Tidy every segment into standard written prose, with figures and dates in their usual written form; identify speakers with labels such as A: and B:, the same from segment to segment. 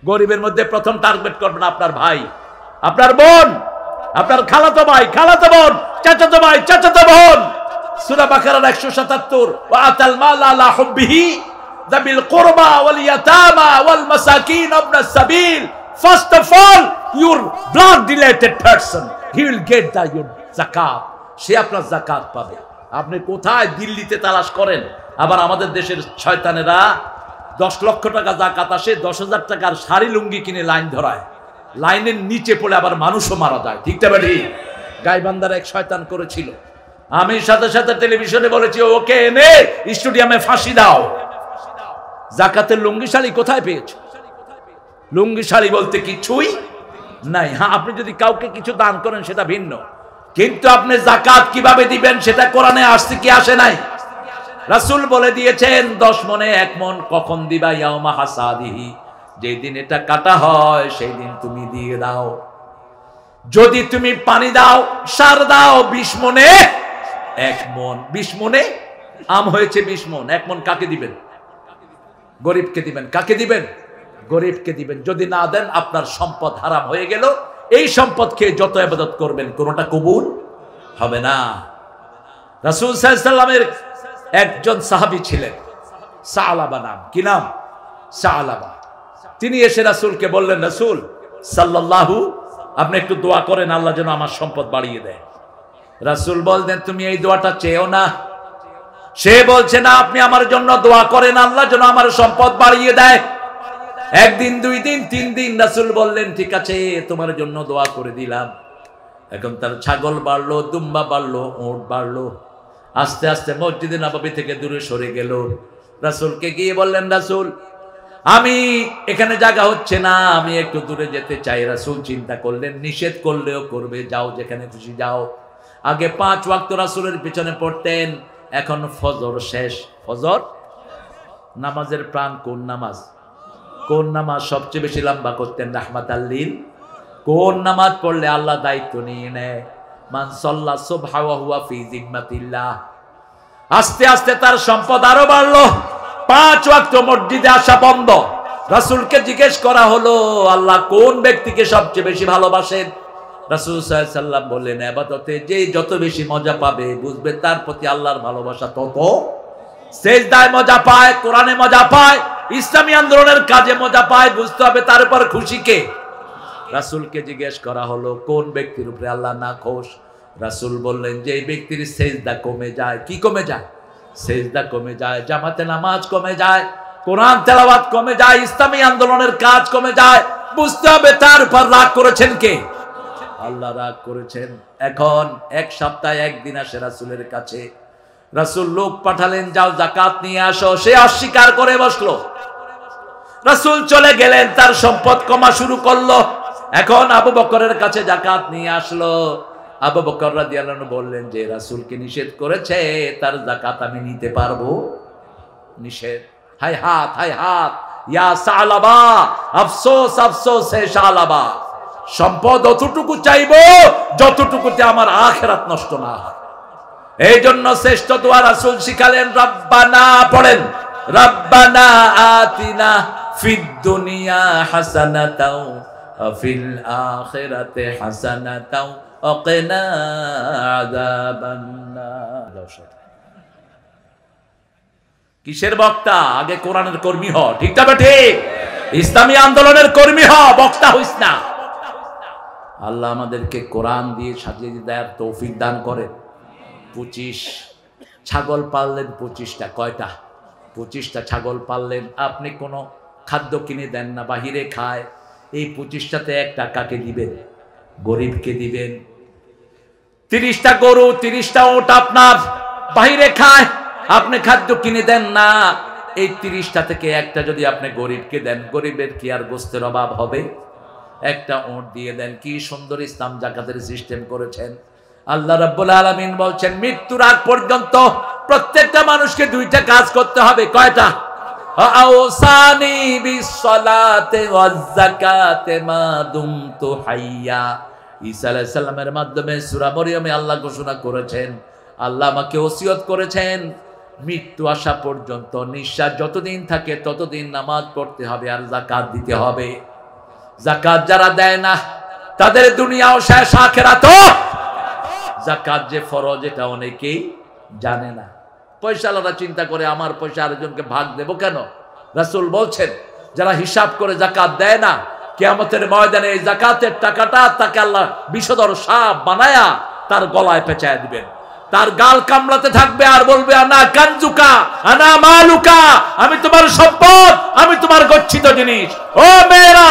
A: গরিবের মধ্যে প্রথম টার্গেট করবেন আপনার ভাই, আপনার বোন, আপনার খালাতো ভাই, খালাতো বোন, চাচাতো ভাই, চাচাতো বোন। সূরা বাকারার 177, ওয়া আতাল মাল আলা হুব্বিহি যাবিল কুরবা ওয়াল ইয়াতামা ওয়াল মাসাকিন ওয়াবনাস সাবিল। First of all your blood related person, he will get the your যাকাত, সে আপনার যাকাত পাবে। আপনি কোথায় দিল্লিতে তালাশ করেন, আবার আমাদের দেশের শয়তানেরা 10 লক্ষ টাকা যাকাত আসে, 10,000 টাকার শাড়ি লুঙ্গি কিনে লাইন ধরায়, লাইনের নিচে পড়ে আবার মানুষও মারা যায়। ঠিক না বেঠি? গাইবান্ধার এক শয়তান করেছিল, আমি সাথে সাথে টেলিভিশনে বলেছি ওকে এনে স্টেডিয়ামে ফাঁসি দাও। যাকাতের লুঙ্গি শাড়ি কোথায় পেয়েছ? লুঙ্গি শাড়ি বলতে কিছুই নাই। হ্যাঁ, আপনি যদি কাউকে কিছু দান করেন সেটা ভিন্ন, কিন্তু আপনি যাকাত কিভাবে দিবেন সেটা কোরআনে আসছে কি আসে নাই? রাসূল বলে দিয়েছেন 10 মনে 1 মন কখন দিবা? ইয়াউমা হাসাদিহি, যেই দিন এটা কাটা হয় সেই দিন তুমি দিয়ে দাও। যদি তুমি পানি দাও, সার দাও, 20 মনে 1 মন, 20 মনে আম হয়েছে 20 মন, 1 মন কাকে দিবেন? গরিবকে দিবেন। কাকে দিবেন? গরিবকে দিবেন। যদি না দেন আপনার সম্পদ হারাম হয়ে গেল। এই সম্পদ খেয়ে যত ইবাদত করবেন কোনটা কবুল হবে না। রাসূল সাল্লাল্লাহু আলাইহি ওয়াসাল্লামের একজন সাহাবী ছিলেন, সালাবা নাম। কি নাম? সালাবা। তিনি এসে রাসূলকে বললেন, রাসূল সাল্লাল্লাহু, আপনি একটু দোয়া করেন আল্লাহ যেন আমার সম্পদ বাড়িয়ে দেয়। রাসূল বললেন, তুমি এই দোয়াটা চেয়েও না। সে বলছে না, আপনি আমার জন্য দোয়া করেন আল্লাহ যেন আমার সম্পদ বাড়িয়ে দেয়। 1 দিন 2 দিন 3 দিন রাসূল বললেন, ঠিক আছে তোমার জন্য দোয়া করে দিলাম। এখন তার ছাগল বাড়লো, দুম্বা বাড়লো, উট বাড়লো। আস্তে আস্তে মসজিদে নববী থেকে দূরে সরে গেল। রাসূলকে গিয়ে বললেন, রাসূল আমি এখানে জায়গা হচ্ছে না, আমি একটু দূরে যেতে চাই। রাসূল চিন্তা করলেন, নিষেধ করলেও করবে, যাও যেখানে খুশি যাও। আগে 5 ওয়াক্ত রাসূলের পিছনে পড়তেন, এখন ফজর শেষ। ফজর নামাজের প্রাণ কোন নামাজ? কোন নামাজ সবচেয়ে বেশি লম্বা করতেন? রাহমাতাল লিল। কোন নামাজ পড়লে আল্লাহ দায়িত্ব নিয়ে নেয়? মান সাল্লা সুবহা ওয়া হুয়া ফি জিম্মাতিল্লাহ। আস্তে আস্তে তার সম্পদ আরো বাড়লো। 5 ওয়াক্ত মসজিদে আসা বন্ধ। রাসূলকে জিজ্ঞেস করা হলো, আল্লাহ কোন ব্যক্তিকে সবচেয়ে বেশি ভালোবাসেন? রাসূল সাল্লাল্লাহু আলাইহি ওয়াসাল্লাম বললেন, ইবাদতে যে যত বেশি মজা পাবে বুঝবে তার প্রতি আল্লাহর ভালোবাসা তত। সেজদায় মজা পায়, কোরআনে মজা পায়, ইসলামী আন্দোলনের কাজে মজা পায়, বুঝতে হবে তার উপর খুশি কে। রাসূলকে জিজ্ঞেস করা হলো, কোন ব্যক্তির উপরে আল্লাহ নাখোশ? রাসূল বললেন, যে ব্যক্তির সেজদা কমে যায়। কি কমে যায়? সেজদা কমে যায়, জামাতে নামাজ কমে যায়, কোরআন তেলাওয়াত কমে যায়, ইসলামী আন্দোলনের কাজ কমে যায়, বুঝতে হবে তার উপর রাগ করেছেন কে? আল্লাহ রাগ করেছেন। এখন 1 সপ্তাহে 1 দিন আসে রাসূলের কাছে। রাসূল লোক পাঠালেন, যাও যাকাত নিয়ে আসো। সে অস্বীকার করে বসলো। রাসূল চলে গেলেন, তার সম্পদ কমা শুরু করলো। এখন আবু বকরের কাছে যাকাত নিয়ে আসলো। আবু বকর রাদিয়াল্লাহু আনহু বললেন যে রাসূলকে নিষেধ করেছে, তার যাকাত আমি নিতে পারবো? নিষেধ। হায় হাত, হায় হাত, ইয়া সালাবা, আফসোস আফসোস হে সালাবা। সম্পদ অতটুকু চাইবো যতটুকুতে আমার আখিরাত নষ্ট না হয়। এই জন্য শ্রেষ্ঠ দোয়া রাসূল শিখালেন, রব্বানা পড়েন, রব্বানা আতিনা ফিদ দুনিয়া হাসানাতাও ওয়া ফিল আখিরাতি হাসানাতাও ওয়া কিনা আযাবান নার। কিসের বক্তা? আগে কোরআনের কর্মী হ। ঠিক না ঠিক? ইসলামী আন্দোলনের কর্মী হ, বক্তা হইস না। আল্লাহ আমাদেরকে কোরআন দিয়ে সাজিয়ে দেওয়ার তৌফিক দান করেন। 25 ছাগল পাললেন, 25টা। কয়টা? 25টা ছাগল পাললেন। আপনি কোনো খাদ্য কিনে দেন না, বাহিরে খায়। এই 25টাতে 1 টাকাকে দিবেন? গরিবকে দিবেন। 30টা গরু, 30টা ওট আপনার, বাহিরে খায়, আপনি খাদ্য কিনে দেন না। এই 30টা থেকে 1টা যদি আপনি গরিবকে দেন, গরিবের কি আর গোস্তের অভাব হবে? 1টা ওট দিয়ে দেন। কি সুন্দর ইসলাম যাকাতের সিস্টেম করেছেন। আল্লাহ রাব্বুল আলামিন বলছেন, মৃত্যুর আগ পর্যন্ত প্রত্যেকটা মানুষকে 2টা কাজ করতে হবে। কয়টা? আওসানি বিসসালাতি ওয়াজ যাকাতি মা দুমতু হাইয়া। ঈসা আলাইহিস সালামের মাধ্যমে সূরা মরিয়মে আল্লাহ ঘোষণা করেছেন, আল্লাহ আমাকে ওসিয়ত করেছেন, মৃত্যু আসা পর্যন্ত নিঃশ্বাস যতদিন থাকে ততদিন নামাজ পড়তে হবে আর যাকাত দিতে হবে। যাকাত যারা দেয় না তাদের দুনিয়াও শেষ, আখিরাতও। যাকাত যে ফরজ এটা অনেকেই জানে না। পয়সাওয়ালারা চিন্তা করে আমার পয়সা আরেকজনকে ভাগ দেব কেন? রাসূল বলছেন যারা হিসাব করে যাকাত দেয় না, কিয়ামতের ময়দানে এই যাকাতের টাকাটা তাকে আল্লাহ বিষধর সাপ বানায়া তার গলায় পেঁচায় দিবেন, তার গাল কামড়াতে থাকবে আর বলবে আনা কানজুকা আনা মালুকা, আমি তোমার সম্পদ, আমি তোমার গচ্ছিত জিনিস। ও মেয়েরা,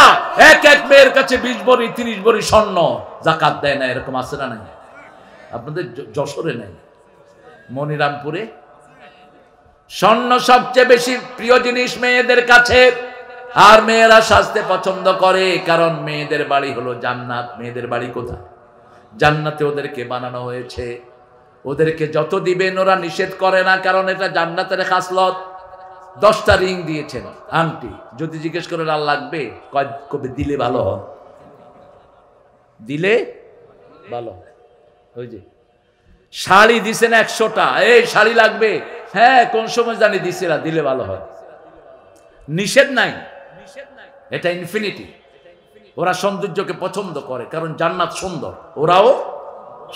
A: এক এক মেয়ের কাছে 20 ভরি 30 ভরি স্বর্ণ, যাকাত দেয় না, এরকম আছে না নাই? আপনাদের যশোরে নাই, মনিরামপুরে স্বর্ণ সবচেয়ে বেশি প্রিয় জিনিস মেয়েদের কাছে। আর মেয়েরা সাজতে পছন্দ করে, কারণ মেয়েদের বাড়ি হলো জান্নাত। মেয়েদের বাড়ি কোথায়? জান্নাতে ওদেরকে বানানো হয়েছে। ওদেরকে যত দিবেন ওরা নিষেধ করে না, কারণ এটা জান্নাতের খাসলত। 10টা রিং দিয়েছেন, আংটি। যদি জিজ্ঞেস করেন আর লাগবে, কবে দিলে ভালো হয়, দিলে ভালো। ওই যে শাড়ি দিছেন 100টা, এই শাড়ি লাগবে, হ্যাঁ কোন সময় জানি দিছিলা, দিলে ভালো হয়। নিষেধ নাই, এটা ইনফিনিটি। ওরা সৌন্দর্যকে পছন্দ করে, কারণ জান্নাত সুন্দর, ওরাও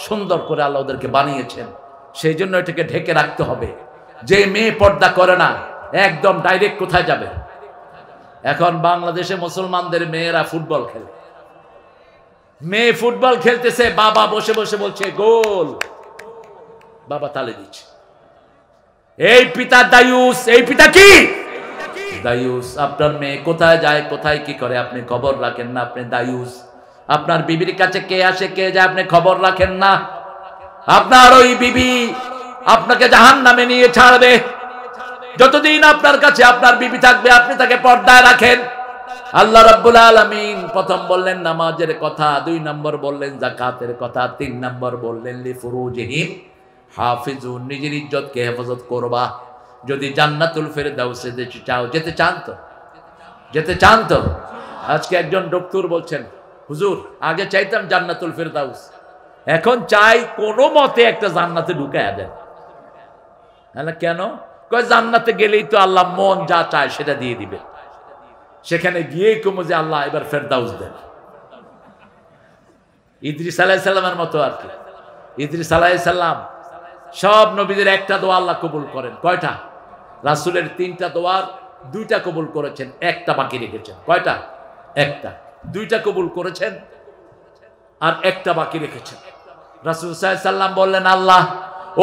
A: সুন্দর করে আল্লাহ ওদেরকে বানিয়েছেন। সেই জন্য এটাকে ঢেকে রাখতে হবে। যে মেয়ে পর্দা করে না, একদম ডাইরেক্ট কোথায় যাবে? এখন বাংলাদেশে মুসলমানদের মেয়েরা ফুটবল খেলে, মেয়ে ফুটবল খেলতেছে, বাবা বসে বসে বলছে গোল, বাবা তালে দিচ্ছে। এই পিতা দায়ুস, এই পিতা কি দায়ুস। আপনার মেয়ে কোথায় যায়, কোথায় কি করে আপনি খবর রাখেন না, আপনি দায়ুস। আপনার বিবির কাছে কে আসে কে যায় আপনি খবর রাখেন না। আপনার ওই বিবি আপনাকে জাহান্নামে নিয়ে ছাড়বে। যতদিন আপনার কাছে আপনার বিবি থাকবে আপনি তাকে পর্দায় রাখেন। আল্লাহ রাব্বুল আলামিন প্রথম বললেন নামাজের কথা, 2 নম্বর বললেন যাকাতের কথা, 3 নম্বর বললেন লিফুরুজিহিম হাফিজুন, নিজের ইজ্জতকে হেফাজত করবা। যদি জান্নাতুল ফেরদাউসে যেতে চাও, যেতে চান তো, যেতে চান তো। আজকে একজন ডক্টর বলছেন হুজুর আগে চাইতাম জান্নাতুল ফেরদাউস, এখন চাই কোনো মতে একটা জান্নাতে ঢুকায়া দেন। হ্যাঁ কেন? কয় জান্নাতে গেলেই তো আল্লাহ মন যা চায় সেটা দিয়ে দিবে, সেখানে গিয়ে কমো যে আল্লাহ এবার ফেরদাউস দেন। ইদ্রিস আলাইহিস সালামের মতো আর কি। ইদ্রিস আলাইহিস সালাম সব নবীদের একটা দোয়া আল্লাহ কবুল করেন। কয়টা? রাসূলের 3টা দোয়ার 2টা কবুল করেছেন, একটা বাকি রেখেছেন। কয়টা? একটা। 2টা কবুল করেছেন আর একটা বাকি রেখেছেন। রাসূল সাল্লাল্লাহু আলাইহি সাল্লাম বললেন আল্লাহ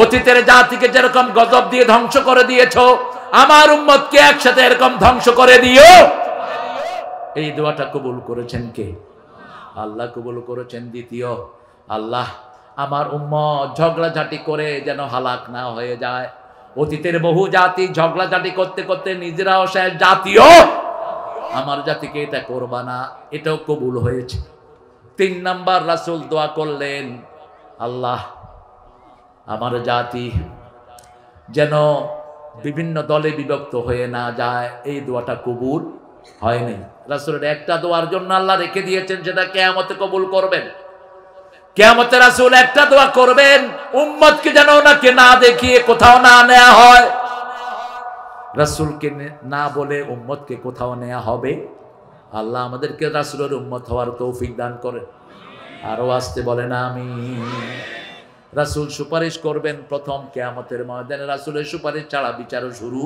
A: অতীতের জাতিকে যেরকম গজব দিয়ে ধ্বংস করে দিয়েছো, আমার উম্মতকে একসাথে এরকম ধ্বংস করে দিও। এই দোয়াটা কবুল করেছেন কে? আল্লাহ কবুল করেছেন। দ্বিতীয়, আল্লাহ আমার উম্মত ঝগড়াঝাটি করে যেন হালাক না হয়ে যায়। অতীতের বহু জাতি ঝগড়াঝাটি করতে করতে নিজেরাও শেষ জাতীয়, আমার জাতিকে এটা করবা না, এটাও কবুল হয়েছে। 3 নাম্বার রাসূল দোয়া করলেন আল্লাহ আমার জাতি যেন বিভিন্ন দলে বিভক্ত হয়ে না যায়। এই দোয়াটা কবুল হয়নি। রাসূলের একটা দোয়ার জন্য আল্লাহ রেখে দিয়েছেন, সেটা কিয়ামতে কবুল করবেন। কিয়ামতে রাসূল একটা দোয়া করবেন, উম্মতকে যেন ওনাকে না দেখিয়ে কোথাও না নেওয়া হয়। রাসূলকে না বলে উম্মতকে কোথাও নেওয়া হবে। আল্লাহ আমাদেরকে রাসূলের উম্মত হওয়ার তৌফিক দান করেন। আরো আসতে বলেন আমিন। রাসূল সুপারিশ করবেন প্রথম কিয়ামতের ময়দানে। রাসূলের সুপারিশ ছাড়া বিচারও শুরু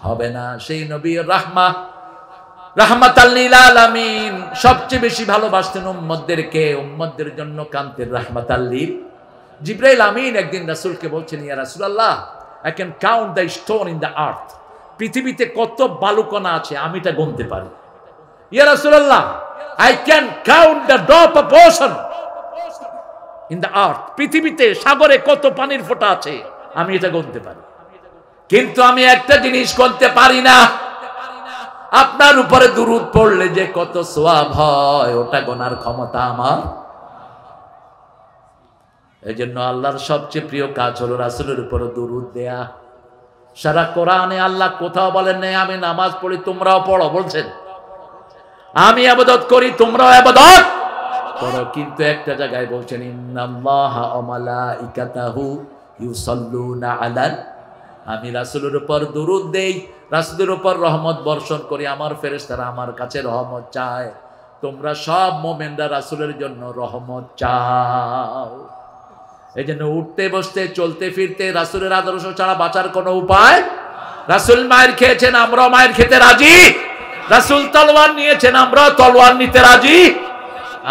A: হবে না। সেই নবী রাহমাতাল লিল আলামিন সবচেয়ে বেশি ভালোবাসতেন উম্মতদেরকে, উম্মতদের জন্য কাঁদতেন রাহমাতাল লিল। জিবরাইল আমিন একদিন রাসূলকে বলছেন ইয়া রাসূলুল্লাহ, I can count the stone in the earth, পৃথিবীতে কত বালুকণা আছে আমি এটা গুনতে পারি। ইয়া রাসূলুল্লাহ, I can count the drop of ocean in the earth, পৃথিবীতে সাগরে কত পানির ফোঁটা আছে আমি এটা গুনতে পারি, কিন্তু আমি একটা জিনিস গুনতে পারি না, আপনার উপরে দুরূদ পড়লে যে কত সওয়াব হয় ওটা গোনার ক্ষমতা আমার। এজন্য আল্লাহর সবচেয়ে প্রিয় কাজ হলো রাসূলের উপরে দুরূদ দেয়া। সারা কোরআনে আল্লাহ কোথাও বলেন নাই আমি নামাজ পড়ি তোমরাও পড়ো, বলছেন আমি ইবাদত করি তোমরাও ইবাদত করো, কিন্তু একটা জায়গায় বলছেন ইন্নাল্লাহা ওয়া মালাইকাতাহু ইউসাল্লুনা আলাল, আমি রাসূলের উপর দুরূদ দেই, রাসূলের উপর রহমত বর্ষণ করি, আমার ফেরেশতারা আমার কাছে রহমত চায়। তোমরা সব মুমিনরা রাসূলের জন্য রহমত চাও। এই জন্য উঠতে বসতে চলতে ফিরতে রাসূলের আদর্শ ছাড়া বাঁচার কোনো উপায়। রাসূল মায়ের খেয়েছেন, আমরাও মায়ের খেতে রাজি। রাসূল তলোয়ার নিয়েছেন, আমরাও তলোয়ার নিতে রাজি।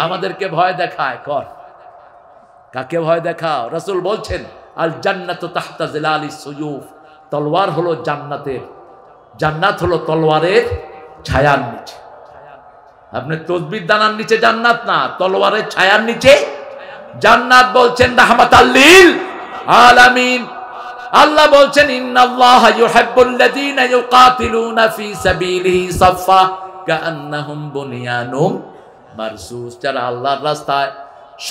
A: আমাদেরকে ভয় দেখায় কর, কাকে ভয় দেখাও? রাসূল বলছেন আল জান্নাতু তাহতা জিলালিস সুয়ুফ, তলোয়ার হলো জান্নাতের, জান্নাত হলো তলোয়ারের ছায়ার নিচে। আপনি তসবিহ দানার নিচে জান্নাত না, তলোয়ারের ছায়ার নিচে জান্নাত। বলছেন রাহমাতাল লিল আলামিন। আল্লাহ বলছেন ইন্নাল্লাহা ইউহিব্বুল্লাযীনা ইউকাতিলুনা ফী সাবিলিহি সাফফা কাআন্নাহুম বুনিয়ানুম মারসুস। যারা আল্লাহর রাস্তায়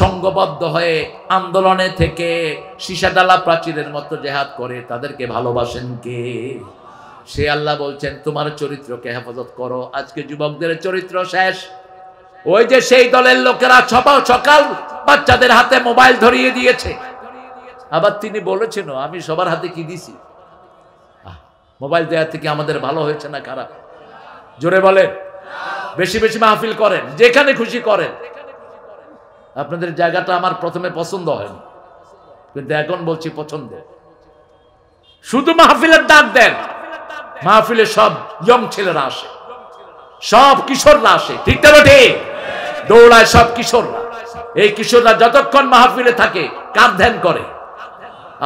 A: সংঘবদ্ধ হয়ে আন্দোলনে থেকে সীসাডালা প্রাচীরের মতো জিহাদ করে, তাদেরকে ভালোবাসেন কে? সে আল্লাহ বলছেন তোমার চরিত্রকে হেফাজত করো। আজকে যুবকদের চরিত্র শেষ। ওই যে সেই দলের লোকেরা সকাল বাচ্চাদের হাতে মোবাইল ধরিয়ে দিয়েছে। আবার তিনি বলেছেন আমি সবার হাতে কি দিছি? মোবাইল দেওয়া থেকে আমাদের ভালো হয়েছে না খারাপ? জোরে বলেন। বেশি বেশি মাহফিল করেন, যেখানে খুশি করেন। আপনাদের জায়গাটা আমার প্রথমে পছন্দ হয়নি, কিন্তু এখন বলছি পছন্দ। শুধু মাহফিলের ডাক দেন, মাহফিলে সব ইয়ং ছেলেরা আসে, সব কিশোররা আসে, ঠিক তো? ঠিক দৌড়ায় সব কিশোররা। এই কিশোররা যতক্ষণ মাহফিলে থাকে কার ধ্যান করে?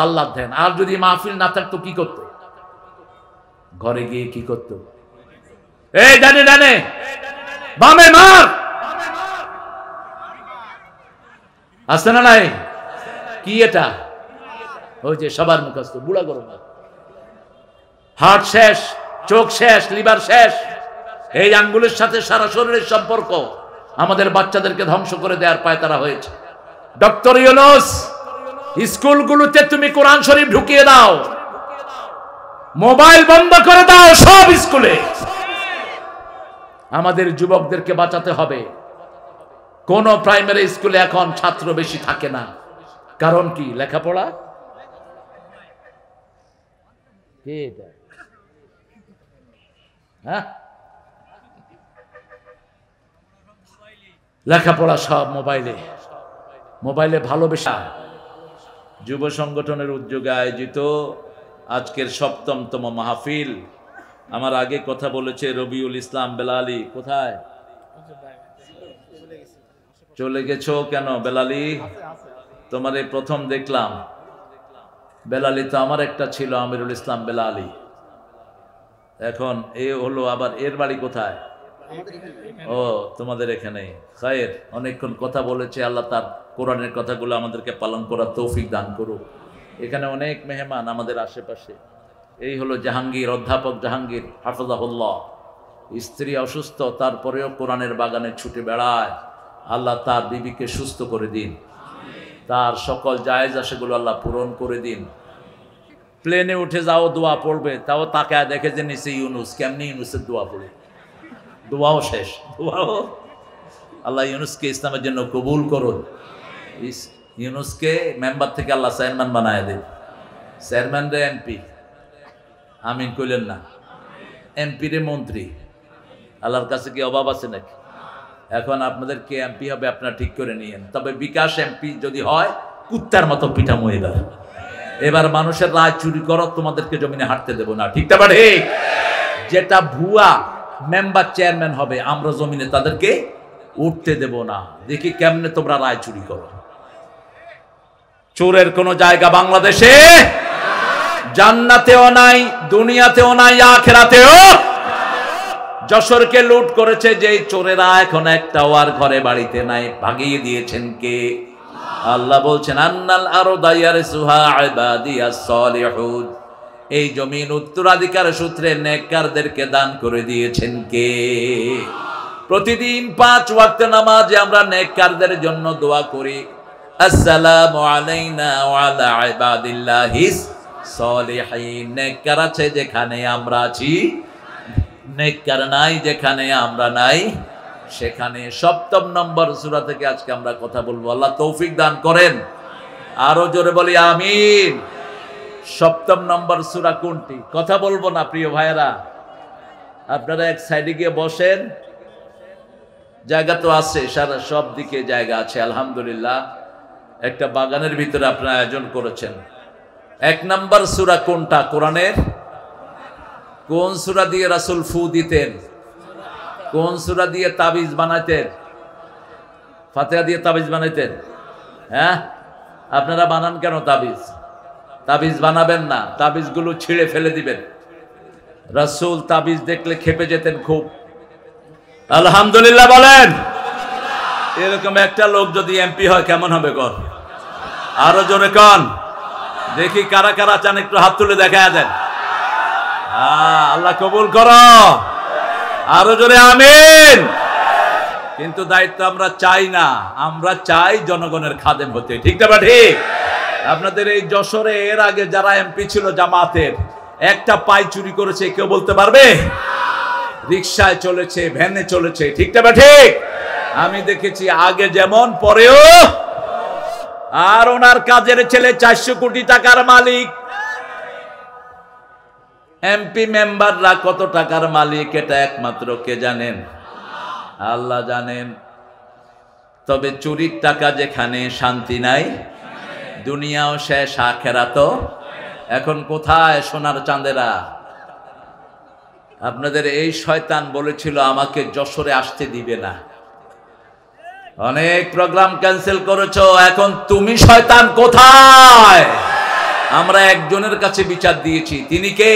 A: আল্লাহ ধ্যান। আর যদি মাহফিল না থাকতো কি করতো? ঘরে গিয়ে কি করতো? এই ডানে ডানে বামে মার, আসছে না নাই? কি এটা? ওই যে সবার মুখস্থ বুড়া গরম, হার্ট শেষ, চোখ শেষ, লিভার শেষ। এই আঙ্গুলের সাথে সারা শরীরের সম্পর্ক আমাদের বাচ্চাদেরকে ধ্বংস করে দেওয়ার পায়তারা হয়েছে। ডক্টর ইউনূস, স্কুলগুলোতে তুমি কোরআন শরীফ ঢুকিয়ে দাও, মোবাইল বন্ধ করে দাও সব স্কুলে। আমাদের যুবকদেরকে বাঁচাতে হবে। কোন প্রাইমারি স্কুলে এখন ছাত্র বেশি থাকে না। কারণ কি? লেখাপড়া। লেখাপড়া সব মোবাইলে, মোবাইলে ভালোবেসা। যুব সংগঠনের উদ্যোগে আয়োজিত আজকের ৭ম মাহফিল। আমার আগে কথা বলেছে রবিউল ইসলাম বেলালি। কোথায় চলে গেছো কেন বেলালি? তোমার এই প্রথম দেখলাম। বেলালি তো আমার একটা ছিল, আমিরুল ইসলাম বেলালি। এখন এ হলো আবার, এর বাড়ি কোথায়? ও তোমাদের এখানে। খায়ের, অনেকক্ষণ কথা বলেছে। আল্লাহ তার কোরআনের কথাগুলো আমাদেরকে পালন করার তৌফিক দান করুক। এখানে অনেক মেহমান আমাদের আশেপাশে। এই হলো জাহাঙ্গীর, অধ্যাপক জাহাঙ্গীর হাফিজাহুল্লাহ। স্ত্রী অসুস্থ, তারপরেও কোরআনের বাগানে ছুটে বেড়ায়। আল্লাহ তার বিবিকে সুস্থ করে দিন, তার সকল জায়েজ সেগুলো আল্লাহ পূরণ করে দিন। প্লেনে উঠে যাও, দোয়া পড়বে, তাও তাকায় দেখে যে নিচে ইউনুস। কেমনি ইউনুসের দোয়া পড়ে? দোয়াও শেষ। দোয়াও আল্লাহ ইউনুসকে ইসলামের জন্য কবুল করুন। ইউনুসকে মেম্বার থেকে আল্লাহ চেয়ারম্যান বানায় দেন। চেয়ারম্যান রে এমপি, আমিন কইলেন না? এমপি রে মন্ত্রী। আল্লাহর কাছে কি অভাব আছে নাকি? এখন আপনাদের কে এমপি হবে আপনারা ঠিক করে নিয়েন। তবে বিকাশ এমপি যদি হয়, কুত্তার মতো পিঠামো। এবার মানুষের রায় চুরি করো, তোমাদেরকে জমিনে হাঁটতে দেবো না, ঠিক না? ঠিক। যেটা ভুয়া মেম্বার চেয়ারম্যান হবে, আমরা জমিনে তাদেরকে উঠতে দেব না। দেখি কেমনে তোমরা রায় চুরি করো। চোরের কোন জায়গা বাংলাদেশে জান্নাতেও নাই, দুনিয়াতেও নাই, আখিরাতেও। যশোরকে লুট করেছে যেই চোরেরা, এখন একটাও আর ঘরে বাড়িতে নাই। ভাগিয়ে দিয়েছেন কে? আল্লাহ বলছেন আন্নাল আরদা ইয়ারসুহা ইবাদিয়াস সালিহুন। এই জমিন উত্তরাধিকার সূত্রে নেককারদেরকে দান করে দিয়েছেন কে? প্রতিদিন ৫ ওয়াক্ত নামাজে আমরা নেককারদের জন্য দোয়া করি, আসসালামু আলাইনা ওয়া আলা ইবাদিল্লাহিস সালিহিন। নেককার আছে যেখানে আমরা আছি, নেককার নাই যেখানে আমরা নাই। সেখানে ৭ম নম্বর সূরা থেকে আজকে আমরা কথা বলবো। আল্লাহ তৌফিক দান করেন। আরো জোরে বলি আমিন। ৭ম নম্বর সূরা কোনটি? কথা বলবো না প্রিয় ভাইয়েরা, আপনারা এক সাইডে গিয়ে বসেন। জায়গা তো আছে, সারা সব দিকে জায়গা আছে আলহামদুলিল্লাহ। একটা বাগানের ভিতরে আপনারা আয়োজন করেছেন। 1 নাম্বার সূরা কোনটা কোরআনের? কোন সূরা দিয়ে রাসূল ফু দিতেন? কোন সূরা দিয়ে তাবিজ বানাইতেন? ফাতিহা দিয়ে তাবিজ বানাইতেন? হ্যাঁ, আপনারা বানান কেন তাবিজ? তাবিজ বানাবেন না, তাবিজগুলো ছিঁড়ে ফেলে দিবেন। রাসূল তাবিজ দেখলে খেপে যেতেন খুব। আলহামদুলিল্লাহ বলেন। এরকম একটা লোক যদি এমপি হয় কেমন হবে কর? আরো জোরে কন দেখি, কারা কারা চান একটু হাত তুলে দেখা দেন। আল্লাহ কবুল করো, আরো জোরে আমিন। কিন্তু দায়িত্ব আমরা চাই না, আমরা চাই জনগণের খাদেম হতে, ঠিক না? ঠিক। আপনাদের এই যশোরে এর আগে যারা এমপি ছিল জামাতের, একটা পাই চুরি করেছে কেউ বলতে পারবে? রিকশায় চলেছে, ভ্যানে চলেছে, ঠিক না? ঠিক। আমি দেখেছি আগে যেমন পরেও। আর ওনার কাজের ছেলে 400 কোটি টাকার মালিক। এমপি মেম্বাররা কত টাকার মালিক এটা একমাত্র কে জানেন? আল্লাহ জানেন। তবে চুরির টাকা যেখানে শান্তি নাই, দুনিয়াও শেষ আখিরাতও। এখন কোথায় সোনার চাঁদেরা? আপনাদের এই শয়তান বলেছিল আমাকে যশোরে আসতে দিবে না, অনেক প্রোগ্রাম ক্যান্সেল করেছো, এখন তুমি শয়তান কোথায়? আমরা একজনের কাছে বিচার দিয়েছি, তিনি কে?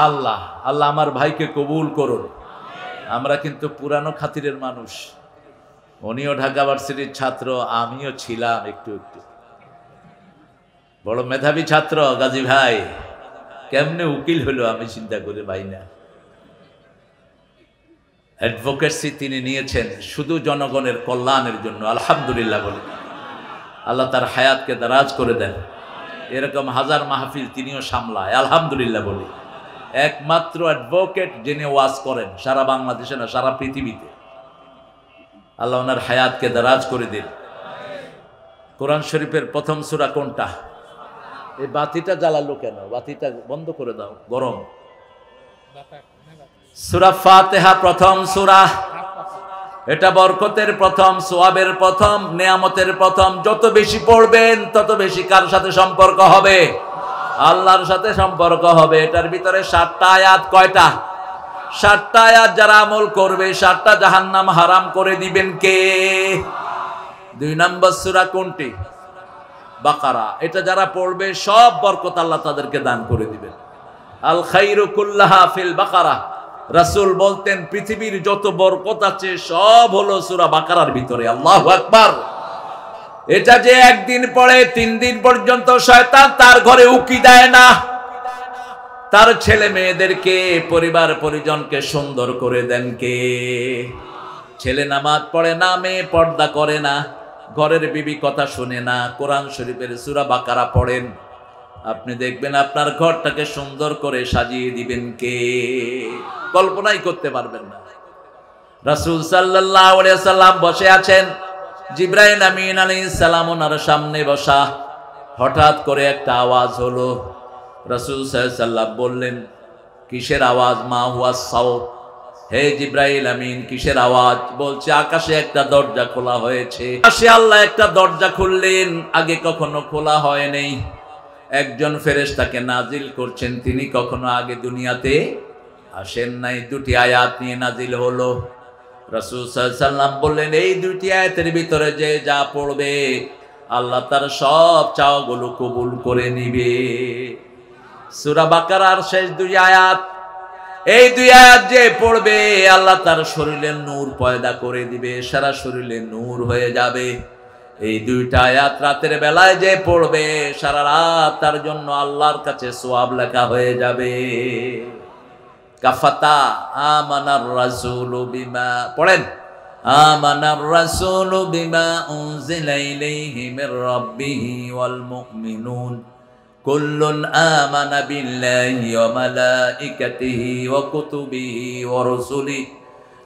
A: আল্লাহ। আল্লাহ আমার ভাইকে কবুল করুন। আমরা কিন্তু পুরানো খাতিরের মানুষ। উনিও ঢাকা ভার্সিটির ছাত্র, আমিও ছিলাম একটু একটু। বড় মেধাবী ছাত্র গাজী ভাই, কেমনে উকিল হলো আমি চিন্তা করে ভাই না। অ্যাডভোকেসি তিনি নিয়েছেন শুধু জনগণের কল্যাণের জন্য, আলহামদুলিল্লাহ বলে। আল্লাহ তার হায়াতকে দারাজ করে দেন। এরকম হাজার মাহফিল তিনিও সামলায়, আলহামদুলিল্লাহ বলে। একমাত্র অ্যাডভোকেট যিনি ওয়াজ করেন সারা বাংলাদেশে না, সারা পৃথিবীতে। আল্লাহ ওনার হায়াতকে দারাজ করে দিন। কোরআন শরীফের প্রথম সূরা কোনটা? এই বাতিটা জ্বালালো কেন? বাতিটা বন্ধ করে দাও, গরম। সূরা ফাতিহা প্রথম সূরা। এটা বরকতের প্রথম, সওয়াবের প্রথম, নিয়ামতের প্রথম। যত বেশি পড়বেন তত বেশি কার সাথে সম্পর্ক হবে? আল্লাহর সাথে সম্পর্ক হবে। এটার ভিতরে 7টা আয়াত। কয়টা? 7টা আয়াত। যারা আমল করবে 7টা জাহান্নাম হারাম করে দিবেন কে? 2 নম্বর সূরা কোনটি? বাকারা। এটা যারা পড়বে সব বরকত আল্লাহ তাদেরকে দান করে দিবেন। আল খায়রু কুল্লাহা ফিল বাকারা। রাসূল বলতেন পৃথিবীর যত বরকত আছে সব হলো সূরা বাকারার ভিতরে। আল্লাহু আকবার। এটা যে একদিন পড়ে 3 দিন পর্যন্ত শয়তান তার ঘরে উকি দেয় না। তার ছেলে মেয়েদেরকে, পরিবার পরিজনকে সুন্দর করে দেন কে? ছেলে নামাজ পড়ে না, মেয়ে পর্দা করে না, ঘরের বিবি কথা শুনে না, কোরআন শরীফের সূরা বাকারা পড়েন, আপনি দেখবেন আপনার ঘরটাকে সুন্দর করে সাজিয়ে দিবেন কে? কল্পনাই করতে পারবেন না। রাসূল সাল্লাল্লাহু আলাইহি ওয়াসাল্লাম বসে আছেন, জিবরাইল আমিন আলাইহিস সালাম ওনার সামনে বসা। হঠাৎ করে একটা আওয়াজ হলো। রাসূল সাল্লাল্লাহু আলাইহি ওয়াসাল্লাম বললেন, কিসের আওয়াজ? মা হুয়াস সাউত। হে জিবরাইল আমিন, কিসের আওয়াজ? বলছে আকাশে একটা দরজা খোলা হয়েছে। আকাশে আল্লাহ একটা দরজা খুললেন, আগে কখনো খোলা হয় নাই। একজন ফেরেশতাকে নাজিল করছেন, তিনি কখনো আগে দুনিয়াতে আসেন নাই। 2টি আয়াত নিয়ে নাজিল হলো। রাসূল সাল্লাল্লাহু আলাইহি ওয়াসাল্লাম বললেন, এই 2টি আয়াতের ভিতরে যে যা পড়বে আল্লাহ তার সব চাওয়াগুলো কবুল করে নিবে। সূরা বাকারার শেষ 2 আয়াত, এই 2 আয়াত যে পড়বে আল্লাহ তার শরীরে নূর পয়দা করে দিবে, সারা শরীরে নূর হয়ে যাবে। এই 2টা আয়াত রাতের বেলায় যে পড়বে সারা রাত তার জন্য আল্লাহর কাছে সওয়াব লেখা হয়ে যাবে। কাফাতা আমানার রাসূলু বিমা, পড়েন, আমানার রাসূলু বিমা উনজিলা ইলাইহি মির রাব্বিহি ওয়াল মুমিনুন কুল্লুন আমানা বিল্লাহি ওয়া মালাইকাতিহি ওয়া কুতুবিহি ওয়া রুসুলিহি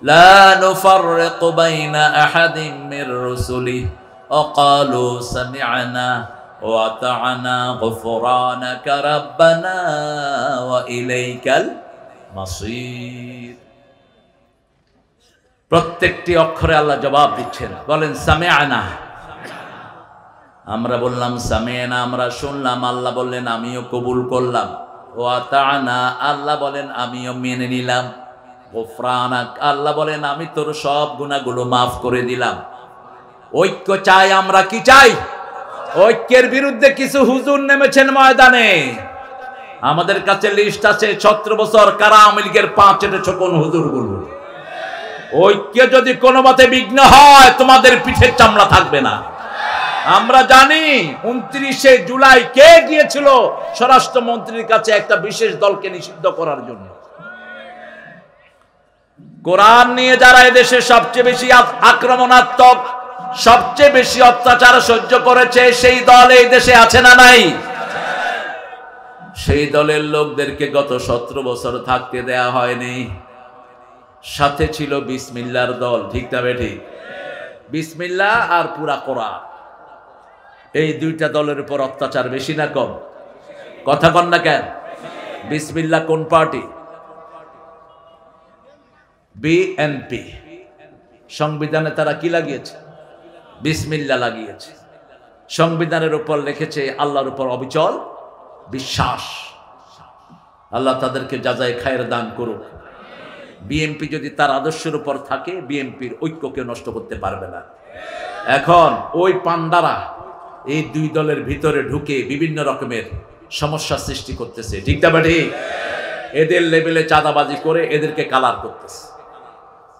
A: লা নুফাররিকু বাইনা আহাদিন মির রুসুলিহি ওয়া ক্বালু সামি'না ওয়া আতা'না গুফরানাকা রাব্বানা ওয়া ইলাইকাল মাসির। প্রত্যেকটি অক্ষরে আল্লাহ জবাব দিচ্ছেন। বলেন সামিআনা, আমরা বললাম সামিআনা, আমরা শুনলাম। আল্লাহ বললেন আমিও কবুল করলাম। ওয়া আতানা, আল্লাহ বলেন আমিও মেনে নিলাম। গফরানাক, আল্লাহ বলেন আমি তোর সব গুনাহগুলো মাফ করে দিলাম। ঐক্য চাই আমরা, কি চাই? ঐক্যের বিরুদ্ধে কিছু হুজুর নেমেছেন ময়দানে। আমাদের কাছে লিস্ট আছে 17 বছর কারা আওয়ামী লীগের 5 চেটেছে কোন হুজুরগুলো। ঐক্য যদি কোনো মতে বিঘ্ন হয় তোমাদের পিঠের চামড়া থাকবে না। আমরা জানি 29শে জুলাই কে গিয়েছিল স্বরাষ্ট্রমন্ত্রীর কাছে একটা বিশেষ দলকে নিষিদ্ধ করার জন্য। কোরআন নিয়ে যারা এদেশে সবচেয়ে বেশি আক্রমণাত্মক, সবচেয়ে বেশি অত্যাচার সহ্য করেছে, সেই দল এই দেশে আছে না নাই? সেই দলের লোকদেরকে গত 17 বছর থাকতে দেয়া হয়নি। সাথে ছিল বিসমিল্লাহর দল, ঠিক না বেঠিক? বিসমিল্লাহ আর পুরা কোরআন, এই দুইটা দলের উপর অত্যাচার বেশি না কম? কথা কন না কেন? বিসমিল্লাহ কোন পার্টি? বিএনপি। সংবিধানে তারা কি লাগিয়েছে? বিসমিল্লাহ লাগিয়েছে। সংবিধানের উপর লিখেছে আল্লাহর উপর অবিচল বিশ্বাস। আল্লাহ তাদেরকে যাজায় খায়ের দান করুক। বিএনপি যদি তার আদর্শের উপর থাকে, বিএনপির ঐক্যকে নষ্ট করতে পারবে না। এখন ওই পান্ডারা এই দুই দলের ভিতরে ঢুকে বিভিন্ন রকমের সমস্যা সৃষ্টি করতেছে, ঠিক না ঠিক? এদের লেভেলে চাঁদাবাজি করে এদেরকে কালার করতেছে।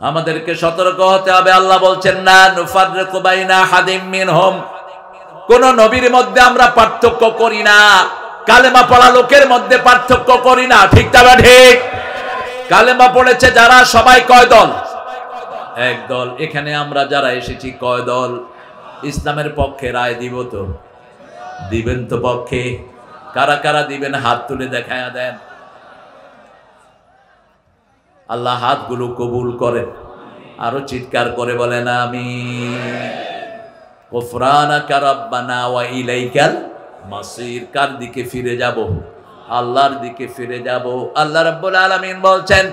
A: আমাদেরকে সতর্ক হতে হবে। আল্লাহ বলছেন না নুফাররিকু বাইনা আহাদিম মিনহুম, কোন নবীর মধ্যে আমরা পার্থক্য করি না, কালেমা পড়া লোকের মধ্যে পার্থক্য করি না, ঠিক না ঠিক? কালেমা পড়েছে যারা সবাই কয় দল? এক দল। এখানে আমরা যারা এসেছি কয় দল? ইসলামের পক্ষে রায় দিব তো? দিবেন তো পক্ষে? কারা কারা দিবেন হাত তুলে দেখায়া দেন। আল্লাহ হাতগুলো কবুল করেন। আরো চিৎকার করে বলেন আমিন। গফরানাকা রাব্বানা ওয়া ইলাইকাল মাসির, কার দিকে ফিরে যাব? আল্লাহর দিকে ফিরে যাব। আল্লাহ রাব্বুল আলামিন বলছেন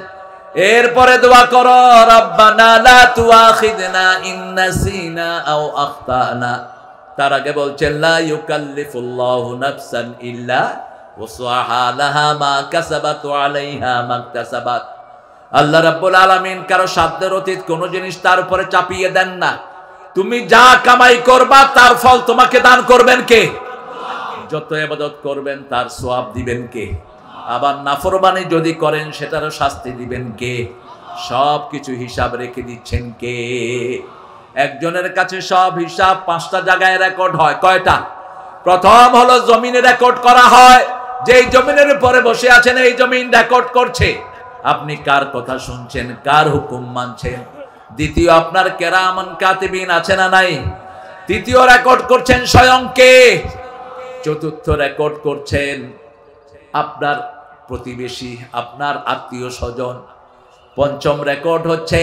A: এরপরে দোয়া করো রাব্বানা লা তুআখিযনা ইন নাসিনা আও আখতানা। তার আগে বলছেন লা ইউকাল্লিফুল্লাহু নাফসান ইল্লা ওয়াসআহা লাহা মা কাসাবাত ওয়া আলাইহা মাকতাসাবাত। আল্লাহ রাব্বুল আলামিন কারো সাধ্যের অতীত কোন জিনিস তার উপরে চাপিয়ে দেন না। তুমি যা কামাই করবা তার ফল তোমাকে দান করবেন কে? যত ইবাদত করবেন তার সওয়াব দিবেন কে? আবার নাফরমানি যদি করেন সেটারও শাস্তি দিবেন কে? সব কিছু হিসাব রেখে দিচ্ছেন কে? একজনের কাছে সব হিসাব 5টা জায়গায় রেকর্ড হয়। কয়টা? প্রথম হলো জমিনে রেকর্ড করা হয়, যেই জমিনের উপরে বসে আছেন এই জমিন রেকর্ড করছে আপনি কার কথা শুনছেন, কার হুকুম মানছেন। দ্বিতীয়, আপনার কেরামান কাতিবিন আছে না নাই? তৃতীয়, রেকর্ড করছেন স্বয়ং কে? চতুর্থ, রেকর্ড করছেন আপনার প্রতিবেশী, আপনার আত্মীয় স্বজন। পঞ্চম, রেকর্ড হচ্ছে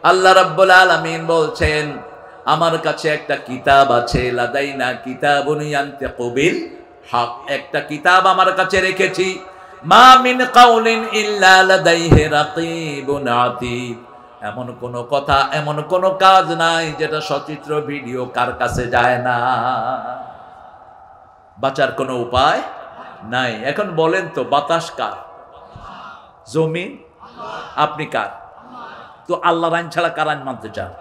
A: আল্লাহ রাব্বুল আলামিন বলছেন আমার কাছে একটা কিতাব আছে, লাদাইনা কিতাবুন ইয়ানতিকু বিল হক, একটা কিতাব আমার কাছে রেখেছি। মা মিন কাউলিন ইল্লা লাদাইহি রাকিবুন আতীদ, এমন কোন কথা, এমন কোন কাজ নাই যেটা সচিত্র ভিডিও কার কাছে যায় না। বাঁচার কোনো উপায় নাই। এখন বলেন তো বাতাস কার? জমিন? আপনি কার? তো আল্লাহর আইন ছাড়া কার আইন মানতে চান?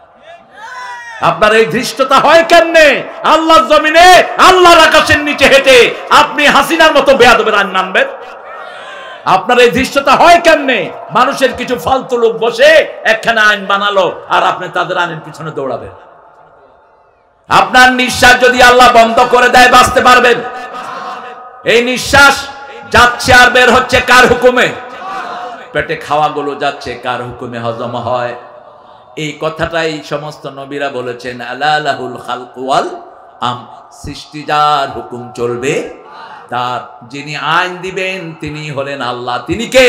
A: আপনার এই ধৃষ্টতা হয় কেমনে? আল্লাহর জমিনে, আল্লাহর আকাশের নিচে হেঁটে আপনি হাসিনার মতো বেয়াদবের আইন মানবেন? আপনার এই ধৃষ্টতা হয় কেমনে? মানুষের কিছু ফালতু লোক বসে একখানে আইন বানালো আর আপনি তাদের আইনের পিছনে দৌড়াবেন। আপনার নিঃশ্বাস যদি আল্লাহ বন্ধ করে দেয় বাঁচতে পারবেন? এই নিঃশ্বাস যাচ্ছে আর বের হচ্ছে কার হুকুমে? পেটে খাওয়াগুলো যাচ্ছে কার হুকুমে হজম হয়? এই কথাটাই সমস্ত নবীরা বলেছেন, আলা লাহুল খালকু ওয়াল আমর, সৃষ্টি যার হুকুম চলবে তার, যিনি আইন দিবেন তিনি হলেন আল্লাহ। তিনি কে?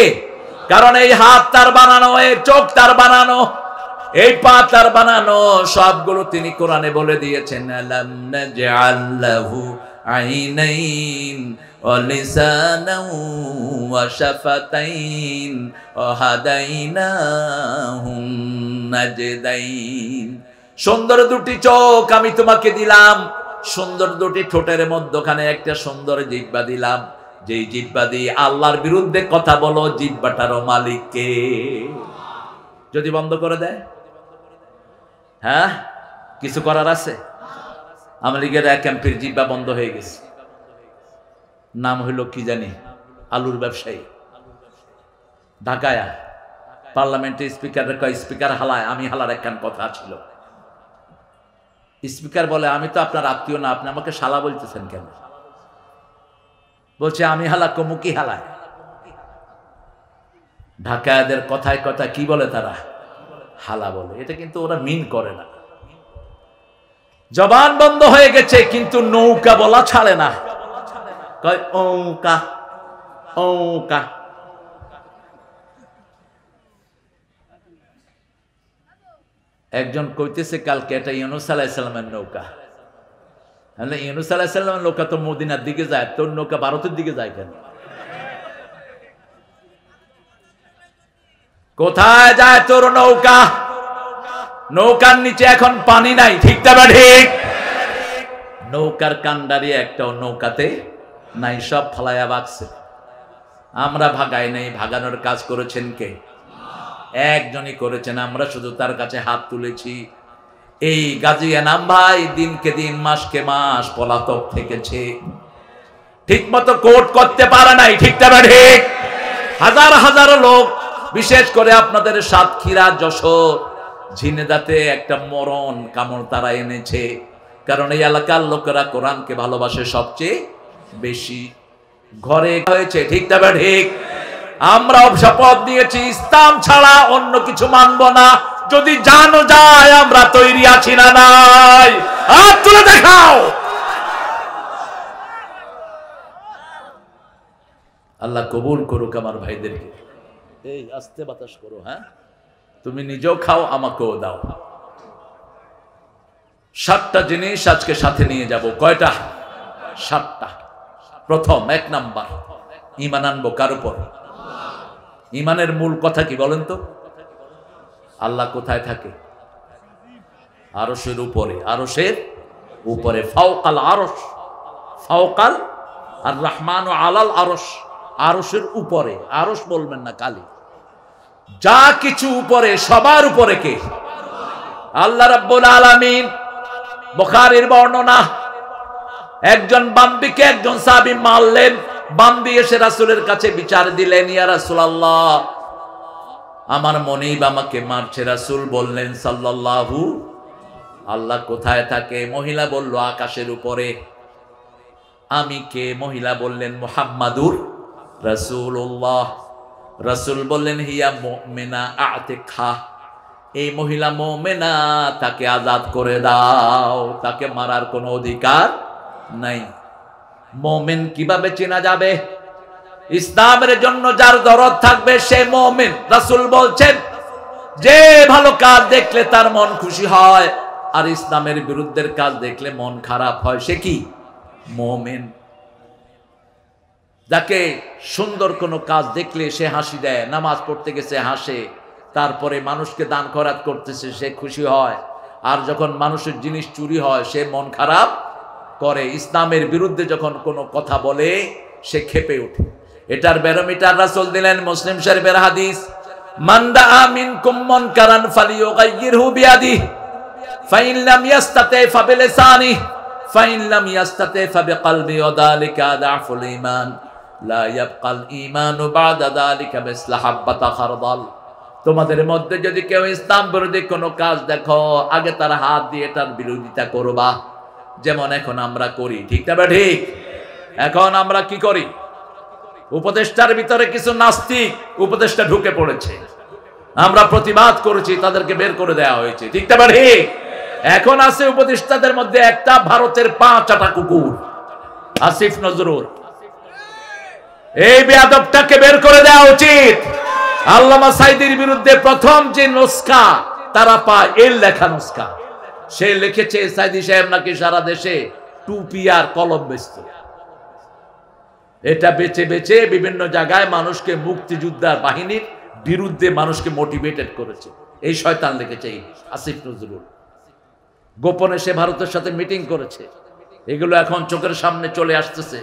A: কারণ এই হাত তার বানানো, এই চোখ তার বানানো, এই পা তার বানানো, সবগুলো তিনি কোরআনে বলে দিয়েছেন আলাম নাজআল লাহু আইনাইন ولسانا وشفتين وهديناه النجدين। সুন্দর দুটি চোখ আমি তোমাকে দিলাম, সুন্দর দুটি ঠোঁটের মধ্যখানে একটা সুন্দর জিহ্বা দিলাম, যেই জিহ্বা দিয়ে আল্লাহর বিরুদ্ধে কথা বলো, জিহ্বাটারও মালিক কে? যদি বন্ধ করে দেয়, হ্যাঁ কিছু করার আছে? আওয়ামী লীগের এক এমপির জিহ্বা বন্ধ হয়ে গেছে, নাম হইল কি জানি, আলুর ব্যবসায়ী। ঢাকায় পার্লামেন্টে স্পিকারের কয়, স্পিকার হালায়, আমি হালার একখান কথা ছিল। স্পিকার বলে, আমি তো আপনার আত্মীয় না, আপনি আমাকে শালা বলতেছেন কেন? বলছে, আমি হালা কমু কি হালায়? ঢাকায়দের কথায় কথা কি বলে তারা? হালা বলে। এটা কিন্তু ওরা মিন করে না। জবান বন্ধ হয়ে গেছে, কিন্তু নৌকা বলা ছাড়ে না। কয় ওকা ওকা। একজন কইতেছে কালকে এটা ইউনূস আলাইহিস সালামের নৌকা। ইউনূস আলাইহিস সালামের নৌকা তো মদিনার দিকে যায়, তোর নৌকা ভারতের দিকে যায় কেন? কোথায় যায় তোর নৌকা? নৌকার নিচে এখন পানি নাই, ঠিক তবে ঠিক। নৌকার কান্ডারি একটাও নৌকাতে নাই, সব ফালায়া বাগছে। আমরা ভাগাই নাই, ভাগানোর কাজ করেছেন কে? একজনই করেছেন, আমরা শুধু তার কাছে হাত তুলেছি। এই গাজী এনাম ভাই দিনকে দিন মাসকে মাস পলাতক থেকেছে, ঠিক মতো কোর্ট করতে পারে নাই, ঠিক তবে ঠিক। হাজার হাজার লোক, বিশেষ করে আপনাদের সাতক্ষীরা, যশোর, ঝিনেদাতে একটা মরণ কামড় তারা এনেছে, কারণ এই এলাকার লোকেরা কোরআনকে ভালোবাসে সবচেয়ে বেশি। ঘরে হয়েছে, ঠিক তবে ঠিক। আমরাও শপথ নিয়েছি ইসলাম ছাড়া অন্য কিছু মানব না, যদি জানো যায় আমরা তৈরি আছি না নাই? হাত তুলে দেখাও। আল্লাহ কবুল করুক আমার ভাইদেরকে। এই আস্তে বাতাস করো, হ্যাঁ তুমি নিজেও খাও, আমাকেও দাও। 7টা জিনিস আজকে সাথে নিয়ে যাব। কয়টা? 7টা। প্রথম, 1 নাম্বার, ঈমান আনবো কার উপর? ঈমানের মূল কথা কি বলেন তো? আল্লাহ কোথায় থাকে? আরশের উপরে। আরশের উপরে, ফাওকাল আরশ। ফাওকাল আর রহমান আলাল আরশ। আরশের উপরে। আরশ বলবেন না কালি। যা কিছু উপরে, সবার উপরে কে? আল্লাহ রাব্বুল আলামিন। বুখারীর বর্ণনা, একজন বান্দিকে একজন সাহাবী মারলেন। বান্দি এসে রাসূলের কাছে বিচার দিলেন, ইয়া রাসূলুল্লাহ আমার মনিব আমাকে মারছে। রাসূল বললেন সাল্লাল্লাহু, আল্লাহ কোথায় থাকে? মহিলা বলল আকাশের উপরে। আমি কে? মহিলা বললেন মুহাম্মাদুর রাসূলুল্লাহ। রাসূল বললেন হিয়া মুমিনা আতিকহা, এই মহিলা মুমিনা, তাকে আজাদ করে দাও, তাকে মারার কোনো অধিকার নাই। মুমিন কিভাবে চেনা যাবে? ইসলামের জন্য যার দরদ থাকবে সে মুমিন। রাসূল বলছেন যে ভালো কাজ দেখলে তার মন খুশি হয়, আর ইসলামের বিরুদ্ধের কাজ দেখলে মন খারাপ হয়, সে কি? মুমিন। যাকে সুন্দর কোনো কাজ দেখলে সে হাসি দেয়, নামাজ পড়তে গেছে হাসে, তারপরে মানুষকে দান খয়রাত করতেছে সে খুশি হয়, আর যখন মানুষের জিনিস চুরি হয় সে মন খারাপ করে। ইসলামের বিরুদ্ধে যখন কোনো কথা বলে সে ক্ষেপে ওঠে। এটার ব্যারোমিটার রাসূল দিলেন, মুসলিম শরীফের হাদিস, মান দাআ মিনকুম মুনকারান ফালিয়ুগাইয়িরহু বিয়াদিহি ফাইন লাম ইয়াস্তাতি ফাবিলিসানিহি ফাইন লাম ইয়াস্তাতি ফাবিকলবিহি ওয়া যালিকা আযআফুল ঈমান লা ইয়াবকাল ঈমানু বা'দা যালিকা মিসলা হাব্বাতা খারদাল। তোমাদের মধ্যে যদি কেউ ইসলাম বিরোধী কোনো কাজ দেখো, আগে তার হাত দিয়ে তার বিরোধিতা করবা, যেমন এখন আমরা করি, ঠিক না? ঠিক। এখন আমরা কি করি? উপদেষ্টার ভিতরে কিছু নাস্তিক উপদেষ্টা ঢুকে পড়েছে, আমরা প্রতিবাদ করেছি, তাদেরকে বের করে দেওয়া হয়েছে, ঠিক না? ঠিক। এখন আছে উপদেষ্টাদের মধ্যে একটা ভারতের 5 কুকুর, আসিফ নজরুল। এই বেয়াদবটাকে বের করে দেওয়া উচিত। আল্লামা সাইদির বিরুদ্ধে প্রথম যে নুসখা তারা পায়, এর লেখা নুসখা, সে লিখেছে সাইদি সাহেব নাকি সারা দেশে টুপি আর কলম বেচত। এটা বেচে বেচে বিভিন্ন জায়গায় মানুষকে মুক্তিযোদ্ধার বাহিনীর বিরুদ্ধে মানুষকে মোটিভেটেড করেছে। এই শয়তান লিখেছে এই আসিফ নজরুল। গোপনে সে ভারতের সাথে মিটিং করেছে, এগুলো এখন চোখের সামনে চলে আসতেছে।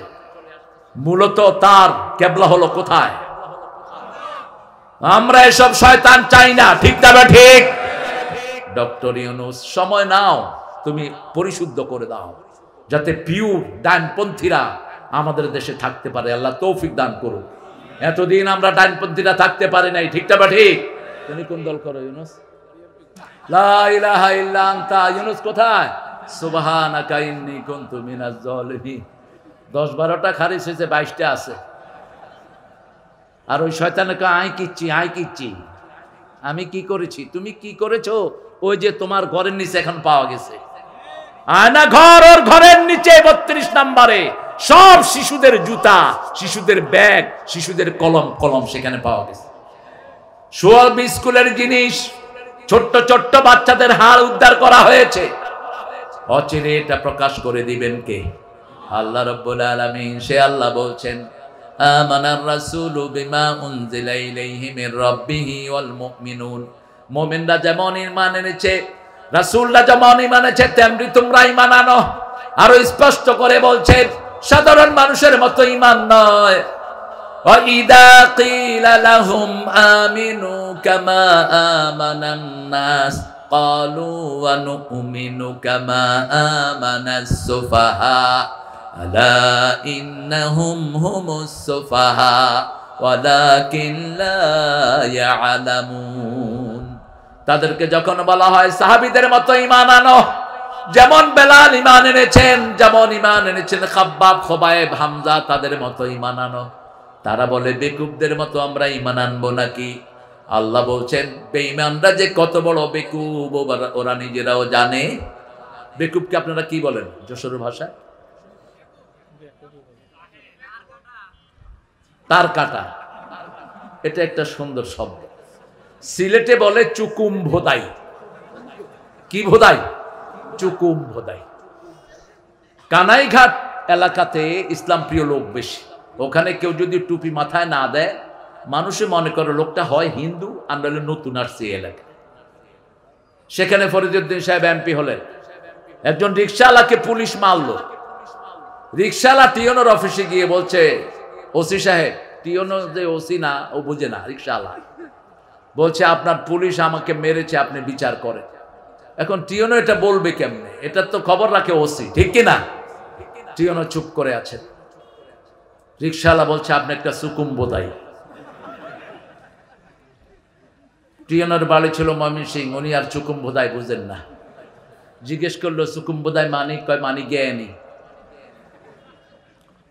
A: মূলত তার কেবলা হলো কোথায়? আমরা এসব শয়তান চাই না, ঠিক তবে ঠিক। ডক্টর ইউনূস, সময় নাও, তুমি পরিশুদ্ধ করে দাও, যাতে পিওর ডানপন্থীরা আমাদের দেশে থাকতে পারে। আল্লাহ তৌফিক দান করুন। এতদিন আমরা ডানপন্থীরা থাকতে পারি নাই, ঠিক তবে ঠিক। তুমি কোন দল করো ইউনূস? লা ইলাহা ইল্লা আনতা। ইউনূস কোথায়? সুবহানাকা ইন্নী কুনতু মিনাজ জালিমিন। 10-12টা খারিজ হয়েছে, 22টা আছে। আর ওই শয়তানকে আয় কিচ্ছি, আমি কি করেছি, তুমি কি করেছো? ওই যে তোমার ঘরের নিচে এখন পাওয়া গেছে আয়না ঘর, ওর ঘরের নিচে 32 নম্বরে সব শিশুদের জুতা, শিশুদের ব্যাগ, শিশুদের কলম সেখানে পাওয়া গেছে। সব স্কুলের জিনিস, ছোট্ট ছোট্ট বাচ্চাদের হাড় উদ্ধার করা হয়েছে। অচিরে এটা প্রকাশ করে দিবেন কে? আল্লাহ রাব্বুল আলামিন। সে আল্লাহ বলছেন, আমানার রাসূলু বিমা উনজিলা ইলাইহি মির রাব্বিহি ওয়াল মুমিনুন। মুমিনরা যেমন ঈমান এনেছে, রাসূলরা যেমন ঈমান এনেছে, তেমনি তোমরা ঈমান আনো। আরো স্পষ্ট করে বলছেন, সাধারণ মানুষের মতো ঈমান নয়। ওয়া ইদা কিলা লাহুম আমিনু কামা আমানান নাস ক্বালু ওয়া নুমিনু কামা আমানাস সুফাহা আলা ইন্নাহুম হুমুস সুফাহা ওয়ালাকিন লা ইয়ালামুন। তাদেরকে যখন বলা হয় সাহাবীদের মতো ঈমান আনো, যেমন বেলাল ঈমান এনেছেন, যেমন ঈমান এনেছেন খাব্বাব, খুবাইব, হামজা, তাদের মতো ঈমান আনো। তারা বলে বেকুবদের মতো আমরা ঈমান আনবো নাকি? আল্লাহ বলছেন, বেঈমানরা যে কত বড় বেকুব ওরা নিজেরাও জানে। বেকুবকে আপনারা কি বলেন যশোর ভাষায়? তার কাটা। এটা একটা সুন্দর শব্দ। সিলেটে বলে চুকুম ভোদাই। কি ভোদাই? চুকুম ভোদাই। কানাইঘাট এলাকাতে ইসলাম প্রিয় লোক বেশি। ওখানে কেউ যদি টুপি মাথায় না দেয়, মানুষে মনে করে লোকটা হয় হিন্দু, আমরা নতুন আসছি এলাকা। সেখানে ফরিদউদ্দিন সাহেব এমপি হলেন, একজন রিক্সাওয়ালাকে পুলিশ মারলো। রিক্সাওয়ালা টিওনোর অফিসে গিয়ে বলছে, ওসি সাহেব, টিওনো যে ওসি না, ও বুঝে না, রিক্সাওয়ালা বলছে আপনার পুলিশ আমাকে মেরেছে, আপনি বিচার করেন। এখন টিওনো এটা বলবে কেমনে? এটা তো খবর রাখে ওসি, ঠিক কিনা? টিওনো চুপ করে আছেন। রিক্সাওয়ালা বলছে আপনি একটা সুকুম বোধাই। টিওনোর বাড়ি ছিল ময়মনসিংহ, উনি আর চুকুম বোধাই বুঝেন না। জিজ্ঞেস করলো সুকুম বোধাই মানি? কয় মানি জ্ঞানী।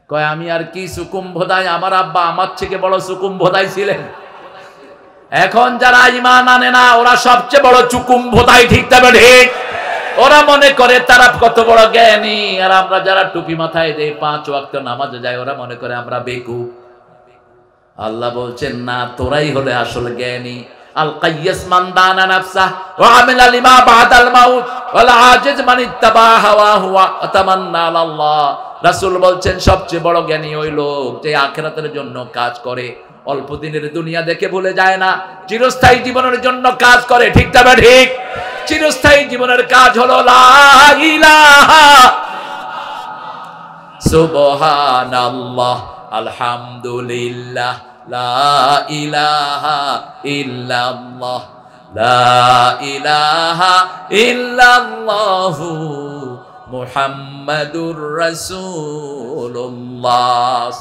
A: কয় আমি আর কি সুকুম বোধাই, আমার আব্বা আমার থেকে বড় সুকুম বোধাই ছিলেন। এখন যারা ঈমান আনে না, ওরা সবচেয়ে বড় চুকুম বোধাই, ঠিক তবে ঠিক। ওরা মনে করে তারা কত বড় জ্ঞানী, আর আমরা যারা টুপি মাথায় দেই, 5 ওয়াক্ত নামাজে যাই, ওরা মনে করে আমরা বেকুব। আল্লাহ বলছেন না, তোরাই হলে আসল জ্ঞানী। আল কাইয়াস মান দানা নাফসাহ ওয়া আমিলা লিমা বাদাল মাউত ওয়াল আজিজ মান ইত্তাবা হাওয়াহু ওয়া তামান্না আলাল্লাহ। রাসূল বলছেন সবচেয়ে বড় জ্ঞানী ওই লোক যে আখিরাতের জন্য কাজ করে, অল্প দিনের দুনিয়া দেখে ভুলে যায় না, চিরস্থায়ী জীবনের জন্য কাজ করে, ঠিক তবে ঠিক। চিরস্থায়ী জীবনের কাজ হলো লা ইলাহা সুবহানাল্লাহ আলহামদুলিল্লাহ লা ইলাহা ইল্লাল্লাহ লা ইলাহা ইল্লাল্লাহু মুহাম্মাদুর রাসূলুল্লাহ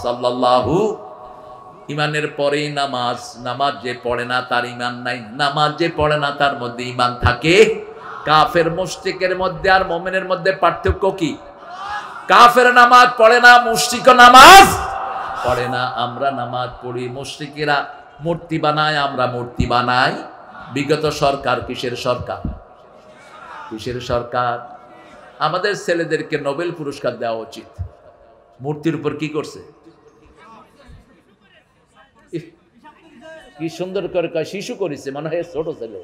A: সাল্লাল্লাহু। ইমানের পরেই নামাজ। নামাজ যে পড়ে না তার ইমান নাই, নামাজ যে পড়ে না তার মধ্যে ইমান থাকে। কাফের মুশরিকের মধ্যে আর মুমিনের মধ্যে পার্থক্য কি? কাফের নামাজ পড়ে না, মুশরিক নামাজ পড়ে না। আমরা নামাজ পড়ি, মুশরিকেরা মূর্তি বানায়, আমরা মূর্তি বানাই। বিগত সরকার কিসের সরকার? কিসের সরকার? আমাদের ছেলেদেরকে নোবেল পুরস্কার দেওয়া উচিত। মূর্তির উপর কি করছে? কি সুন্দর করে কয় শিশু করেছে, মনে হয় ছোট ছেলে।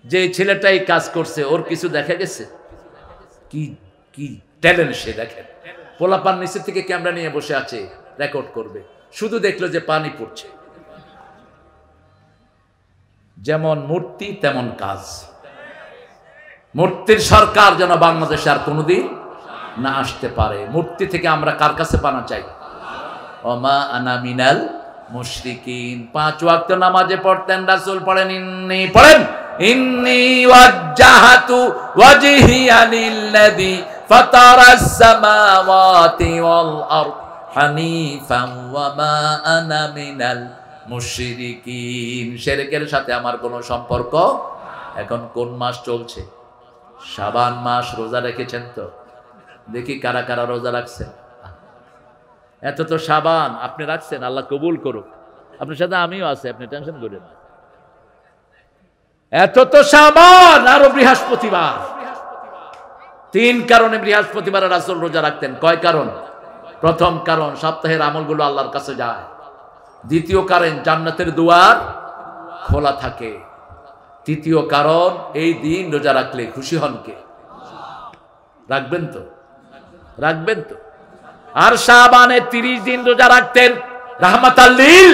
A: যে ছেলেটাই কাজ করছে ওর কিছু দেখা গেছে? কি কি ট্যালেন্ট সে দেখেন। পোলাপান নিচে থেকে ক্যামেরা নিয়ে বসে আছে, রেকর্ড করবে, শুধু দেখলো যে পানি পড়ছে। যেমন মূর্তি তেমন কাজ। মূর্তির সরকার যেন বাংলাদেশে আর কোনোদিন না আসতে পারে। মূর্তি থেকে আমরা কার কাছে পানা চাই? ওমা আনা মিনাল মুশরিকিন। 5 ওয়াক্ত নামাজে পড়তেন, রাসূল পড়েন ইন্নী ওয়াজ্জাহাতু ওয়াজহিয়া লিল্লাযী ফাতারাস সামাওয়াতি ওয়াল আরদ হানিফান ওয়া মা আনা মিনাল মুশরিকিন। শিরকের সাথে আমার কোনো সম্পর্ক। এখন কোন মাস চলছে? শাবান মাস। রোজা রেখেছেন তো? দেখি কারা কারা রোজা রাখছেন। এত তো শাবান আপনি রাখছেন, আল্লাহ কবুল করুক। আপনার সাথে আমিও আছি, আপনি টেনশন করেন না। এত তো শাবান, আরো বৃহস্পতিবার। 3 কারণে বৃহস্পতিবার রাসূল রোজা রাখতেন। কয় কারণ? প্রথম কারণ, সপ্তাহের আমলগুলো আল্লাহর কাছে যায়। দ্বিতীয় কারণ, জান্নাতের দুয়ার খোলা থাকে। তৃতীয় কারণ, এই দিন রোজা রাখলে খুশি হন কে? রাখবেন তো? রাখবেন তো? আর শাবানে 30 দিন রোজা রাখতেন রাহমাতাল লিল।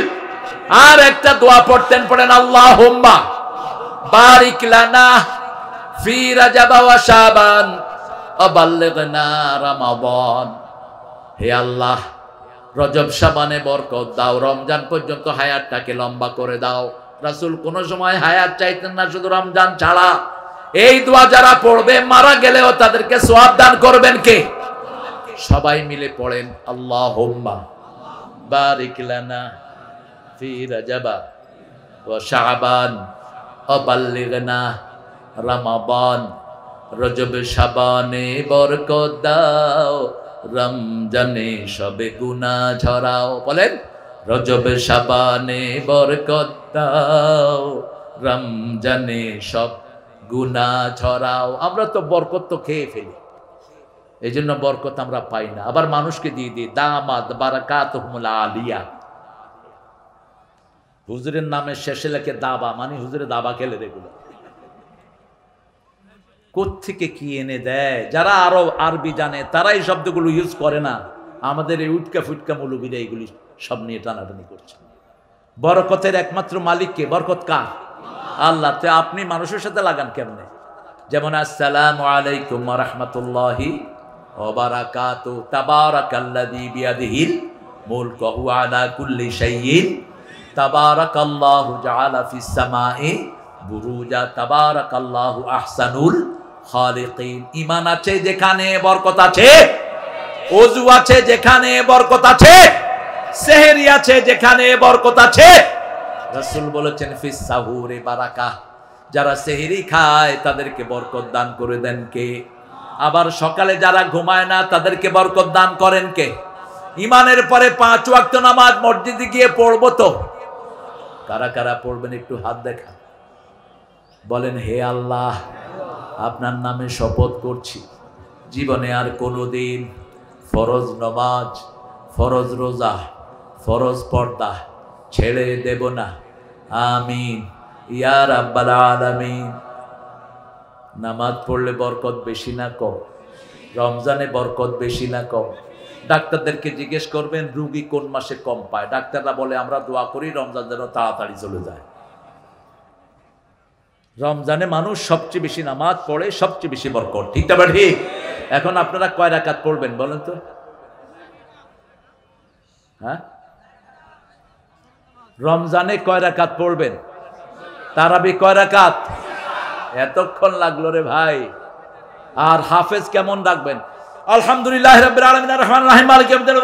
A: আর একটা দোয়া পড়তেন, পড়েন আল্লাহুম্মা বারিক লানা ফি রাজাব ওয়া শাবান ওয়া বাল্লিগনা রমাদান। হে আল্লাহ, রজব শাবানে বরকত দাও, রমজান পর্যন্ত হায়াতটাকে লম্বা করে দাও। রাসূল কোন সময় হায়াত চাইতেন না, শুধু রমজান ছাড়া। এই দোয়া যারা পড়বে মারা গেলেও তাদেরকে সওয়াব দান করবেন কে? সবাই মিলে পড়েন আল্লাহুম্মা বারিক লানা ফি রাজাব ওয়া শাবান ওয়া বাল্লিগনা রমাদান। রজব শাবানে বরকত দাও, রমজানে সবে গুনাহ ঝরাও। বলেন রজব শাবানে বরকত দাও, রমজানে সব গুনাহ ঝরাও। আমরা তো বরকত তো খেয়ে ফেলি, এই জন্য বরকত আমরা পাই না। আবার মানুষকে দিয়ে দিই দামাত বারাকাতুহুমুল আলিয়া। হুজুরের নামে শেষে লেখে দাবা, মানে হুজুরে দাবা খেলে রেগুলার। কোত্থেকে কি এনে দেয়। যারা আরো আরবি জানে তারা এই শব্দগুলো ইউজ করে না। আমাদের এই উটকা ফুটকা মৌলবীরা এইগুলি সব নিয়ে টানাটানি করছে। বরকতের একমাত্র মালিককে? বরকত কার? আল্লাহ। তো আপনি মানুষের সাথে লাগান কেমনে? যেমন আসসালামু আলাইকুম ওয়া রাহমাতুল্লাহি ওয়া বারাকাতুহু, তাবারাকাল্লাযী বিয়াদিহিল মুলকু ওয়া হুয়া আলা কুল্লি শাইইন, তাবারাকাল্লাহু জাআলা ফিস সামাই বুরুজা, তাবারাকাল্লাহু আহসানুল খালিকিন। ঈমান আছে যেখানে বরকত আছে, ওযু আছে যেখানে বরকত আছে, সেহরি আছে যেখানে বরকত আছে। রাসূল বলেছেন ফিস সাহুরে বারাকা। যারা সেহরি খায় তাদেরকে বরকত দান করে দেন কে? আবার সকালে যারা ঘুমায় না তাদেরকে বরকত দান করেন কে? ঈমানের পরে 5 ওয়াক্ত নামাজ মসজিদে গিয়ে পড়বো তো? কারা কারা পড়বেন একটু হাত দেখা। বলেন হে আল্লাহ, আপনার নামে শপথ করছি, জীবনে আর কোনোদিন ফরজ নামাজ, ফরজ রোজা, ফরজ পর্দা ছেড়ে দেব না। আমিন ইয়া রাব্বাল আলামিন। নামাজ পড়লে বরকত বেশি না কম? রমজানে বরকত বেশি না কম? ডাক্তারদেরকে জিজ্ঞেস করবেন রোগী কোন মাসে কম পায়। ডাক্তাররা বলে আমরা দোয়া করি রমজান যেন তাড়াতাড়ি চলে যায়। রমজানে মানুষ সবচেয়ে বেশি নামাজ পড়ে, সবচেয়ে বেশি বরকত। ঠিক না ঠিক? এখন আপনারা কয় রাকাত পড়বেন বলেন তো? হ্যাঁ, রমজানে কয় রাকাত পড়বেন? তারাবি কয় রাকাত? এতক্ষণ লাগলো রে ভাই। আর হাফেজ কেমন রাখবেন? আলহামদুলিল্লাহ রাব্বিল আলামিন আর রহমানির রহিম মালিক ইয়াউমিদ্দিন।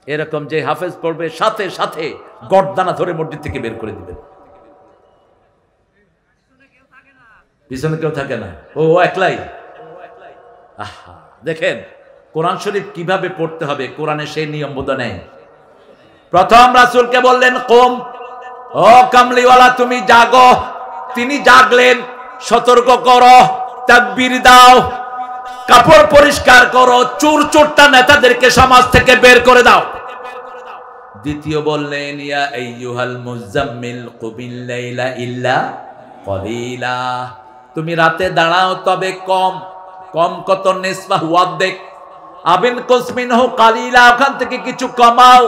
A: এরকম যে হাফেজ পড়বে সাথে সাথে গর্দানা ধরে মসজিদ থেকে বের করে দিবেন। পিছনে কেউ থাকে না, ও একলাই। আহা, দেখেন কোরআন শরীফ কিভাবে পড়তে হবে, কোরআনে সেই নিয়ম বোধ নেই। প্রথম রাসূলকে বললেন কম, ও কামলিওয়ালা তুমি জাগো। তিনি জাগলেন, সতর্ক করো, তাকবীর দাও, কাপড় পরিষ্কার করো, চোর চোরটা নেতাদেরকে সমাজ থেকে বের করে দাও। দ্বিতীয় বললেন ইয়া আইয়ুহাল মুজাম্মিল কুমিল লাইলা ইল্লা কলিলা। তুমি রাতে দাঁড়াও তবে কম, কম কত নিসফাহু অর্ধেক, আবিন কুসমিনহু কালিলা ওখান থেকে কিছু কমাও,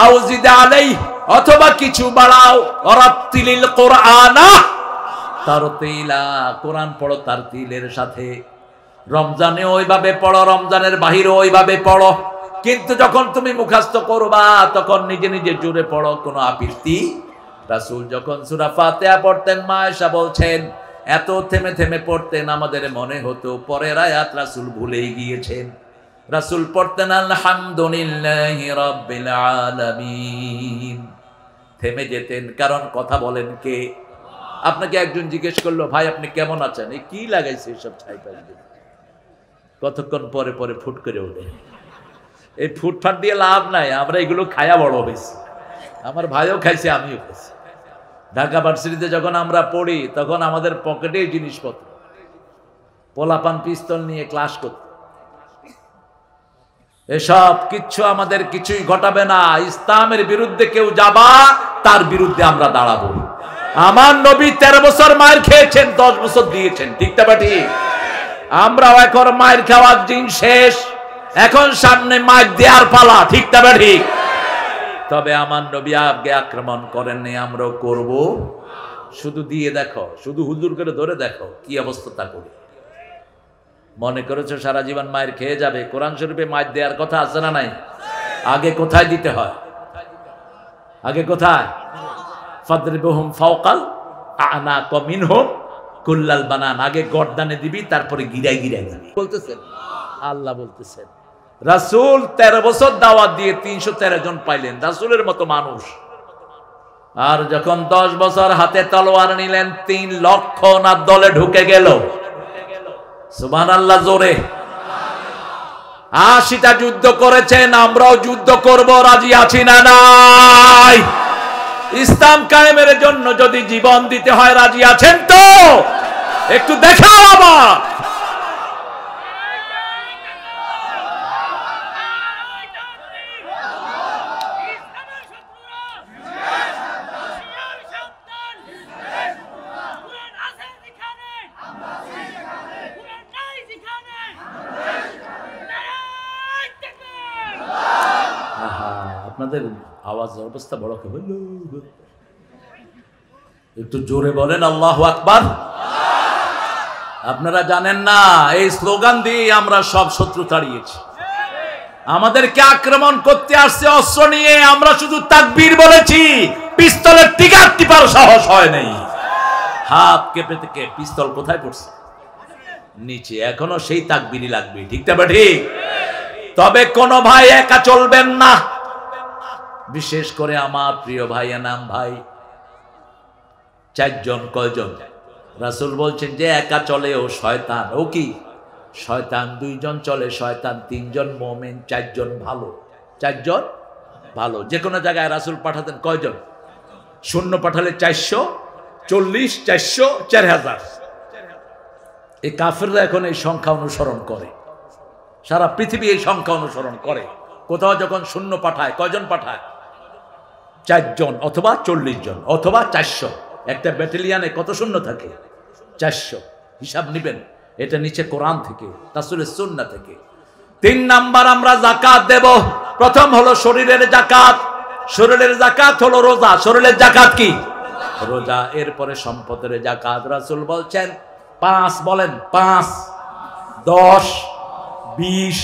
A: আও জিদ আলাইহি অথবা কিছু বাড়াও, ওয়ারাত্তিলিল কুরআনা তারতিলা, কোরআন পড়ো তারতিলের সাথে। রমজানে ওইভাবে পড়ো, রমজানের বাহিরে ওইভাবে পড়ো, কিন্তু যখন তুমি মুখস্থ করবা তখন নিজে নিজে জোরে পড়ো, কোনো আপত্তি। রাসূল যখন সূরা ফাতিহা পড়তেন, মা আয়েশা বলছেন এত থেমে থেমে পড়তেন আমাদের মনে হতো পরের আয়াত রাসূল ভুলেই গিয়েছেন। রাসূল পড়তেন আলহামদুলিল্লাহি রাব্বিল আলামিন, থেমে যেতেন, কারণ কথা বলেন কে? আপনাকে একজন জিজ্ঞেস করলো, ভাই আপনি কেমন আছেন, এই কি লাগাইছে এসব ছাইপাল, কতক্ষণ পরে পরে ফুট করে ওঠে। এই ফুটফাট দিয়ে লাভ নাই, আমরা এগুলো খায়া বড় হয়েছি, আমার ভাইও খাইছে আমিও খাইছি। ঢাকা ভার্সিটিতে যখন আমরা পড়ি তখন আমাদের পকেটে জিনিসপত্র, পোলাপান পিস্তল নিয়ে ক্লাস করত, এসব কিচ্ছু আমাদের কিছুই ঘটাবে না। ইসলামের বিরুদ্ধে কেউ যাবা তার বিরুদ্ধে আমরা দাঁড়াবো। আমার নবী 13 বছর মায়ের খেয়েছেন, 10 বছর দিয়েছেন, ঠিক না ঠিক? আমরাও এখন মায়ের খাওয়ার দিন শেষ, এখন সামনে মায়ের দেওয়ার পালা, ঠিক না ঠিক? তবে আমার নবী আগে আক্রমণ করেননি, আমরাও করব। শুধু দিয়ে দেখো, শুধু হুজুর করে ধরে দেখো কি অবস্থা তা করি। মনে করেছো সারা জীবন মায়ের খেয়ে যাবে? কোরআন শরীফে মায়ের দেওয়ার কথা আছে না নাই? আগে কোথায় দিতে হয়? আগে কোথায়? ফাদরিবহুম ফাওকাল আনাক মিনহুম কুল্লাল বানান, আগে গর্দানে দিবি, তারপরে গিরায় গিরায় দিবি বলতেছেন আল্লাহ, বলতেছেন। রাসূল 13 বছর দাওয়াত দিয়ে 313 জন পাইলেন, রাসূলের মতো মানুষ। আর যখন 10 বছর হাতে তলোয়ার নিলেন, 3 লক্ষ না দলে ঢুকে গেল। সুবহানাল্লাহ জোরে। 80টা যুদ্ধ করেছেন, আমরাও যুদ্ধ করব, রাজি আছি না নাই? ইসলাম কায়েমের জন্য যদি জীবন দিতে হয় রাজি আছেন তো? একটু দেখাও আবার। আপনাদের আওয়াজের অবস্থা বড় কেবল, একটু জোরে বলেন আল্লাহু আকবার। আপনারা জানেন না এই স্লোগান দিয়ে আমরা সব শত্রু তাড়িয়েছি। আমাদেরকে আক্রমণ করতে আসছে অস্ত্র নিয়ে, আমরা শুধু তাকবীর বলেছি, পিস্তলের টিকার টিপার সাহস হয় নাই। হাত কেঁপে থেকে পিস্তল কোথায় পড়ছে? নিচে। এখনো সেই তাকবীরই লাগবে, ঠিক না ঠিক? তবে কোন ভাই একা চলবেন না, বিশেষ করে আমার প্রিয় ভাই এনাম ভাই। 4 জন, কয়জন? রাসূল বলছেন যে একা চলেও শয়তান। ও কি শয়তান? 2 জন চলে শয়তান, 3 জন মুমিন, 4 জন ভালো। 4 জন ভালো। যে কোনো জায়গায় রাসূল পাঠাতেন কয়জন? শূন্য পাঠালে 440, 400, 4000। এই কাফেররা এখন এই সংখ্যা অনুসরণ করে, সারা পৃথিবী এই সংখ্যা অনুসরণ করে। কোথাও যখন শূন্য পাঠায়, কয়জন পাঠায়? 4 জন অথবা 40 জন অথবা 400। একটা ব্যাটালিয়নে কত শূন্য থাকে? 400। হিসাব নিবেন, এটা নিচে কোরআন থেকে, রাসূলের সুন্নাহ থেকে। 3 নাম্বার আমরা যাকাত দেব। প্রথম হলো শরীরের যাকাত। শরীরের যাকাত হলো রোজা। শরীরের যাকাত কি? রোজা। এরপরে সম্পদের যাকাত। রাসূল বলছেন 5, বলেন 5, 10, 20,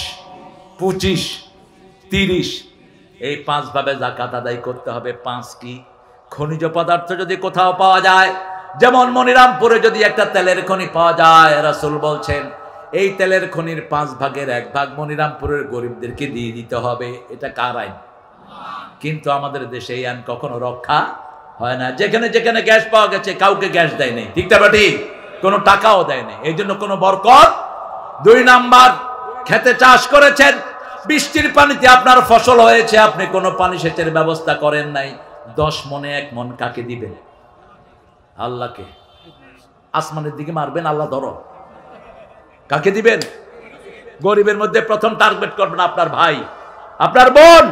A: 25, 30, এই 5 ভাবে যাকাত আদায় করতে হবে। 5 কি? খনিজ পদার্থ যদি কোথাও পাওয়া যায়, যেমন মনিরামপুরে যদি একটা তেলের খনি পাওয়া যায়, রাসূল বলছেন এই তেলের খনির 5 ভাগের 1 ভাগ মনিরামপুরের গরিবদেরকে দিয়ে দিতে হবে। এটা কার আইন? কিন্তু আমাদের দেশে এই আইন কখনো রক্ষা হয় না। যেখানে যেখানে গ্যাস পাওয়া গেছে কাউকে গ্যাস দেয় নাই, ঠিক না ঠিক? কোনো টাকাও দেয় নাই, এই জন্য কোনো বরকত। 2 নাম্বার, খেতে চাষ করেছেন, বৃষ্টির পানিতে আপনার ফসল হয়েছে, আপনি কোনো পানি সেচের ব্যবস্থা করেন নাই, 10 মনে 1 মন কাকে দিবেন? আল্লাহকে। আসমানের দিকে মারবেন, আল্লাহ ধরো, কাকে দিবেন? গরিবের মধ্যে প্রথম টার্গেট করবেন আপনার ভাই, আপনার বোন,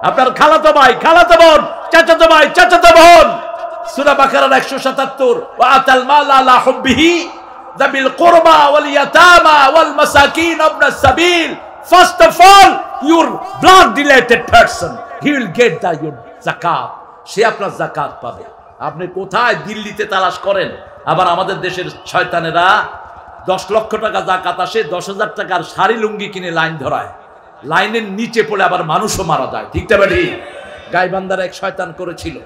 A: আপনার খালাতো ভাই, খালাতো বোন, চাচাতো ভাই, চাচাতো বোন। সূরা বাকারার 177, ওয়া আতাল মাল আলা হুব্বিহি যাবিল কুরবা ওয়াল ইয়াতামা ওয়াল মাসাকিন ইবনাস সাবিল। First of all, your blood related person, he will get your zakat. সে আপনার যাকাত পাবে। আপনি কোথায় দিল্লিতে তালাশ করেন, আবার আমাদের দেশের শয়তানেরা 10 লক্ষ টাকা যাকাত আসে, 10,000 টাকার শাড়ি লুঙ্গি কিনে লাইন ধরায়, লাইনের নিচে পড়ে আবার মানুষও মারা যায়। ঠিক না বেঠি? গাইবান্ধার এক শয়তান করেছিল,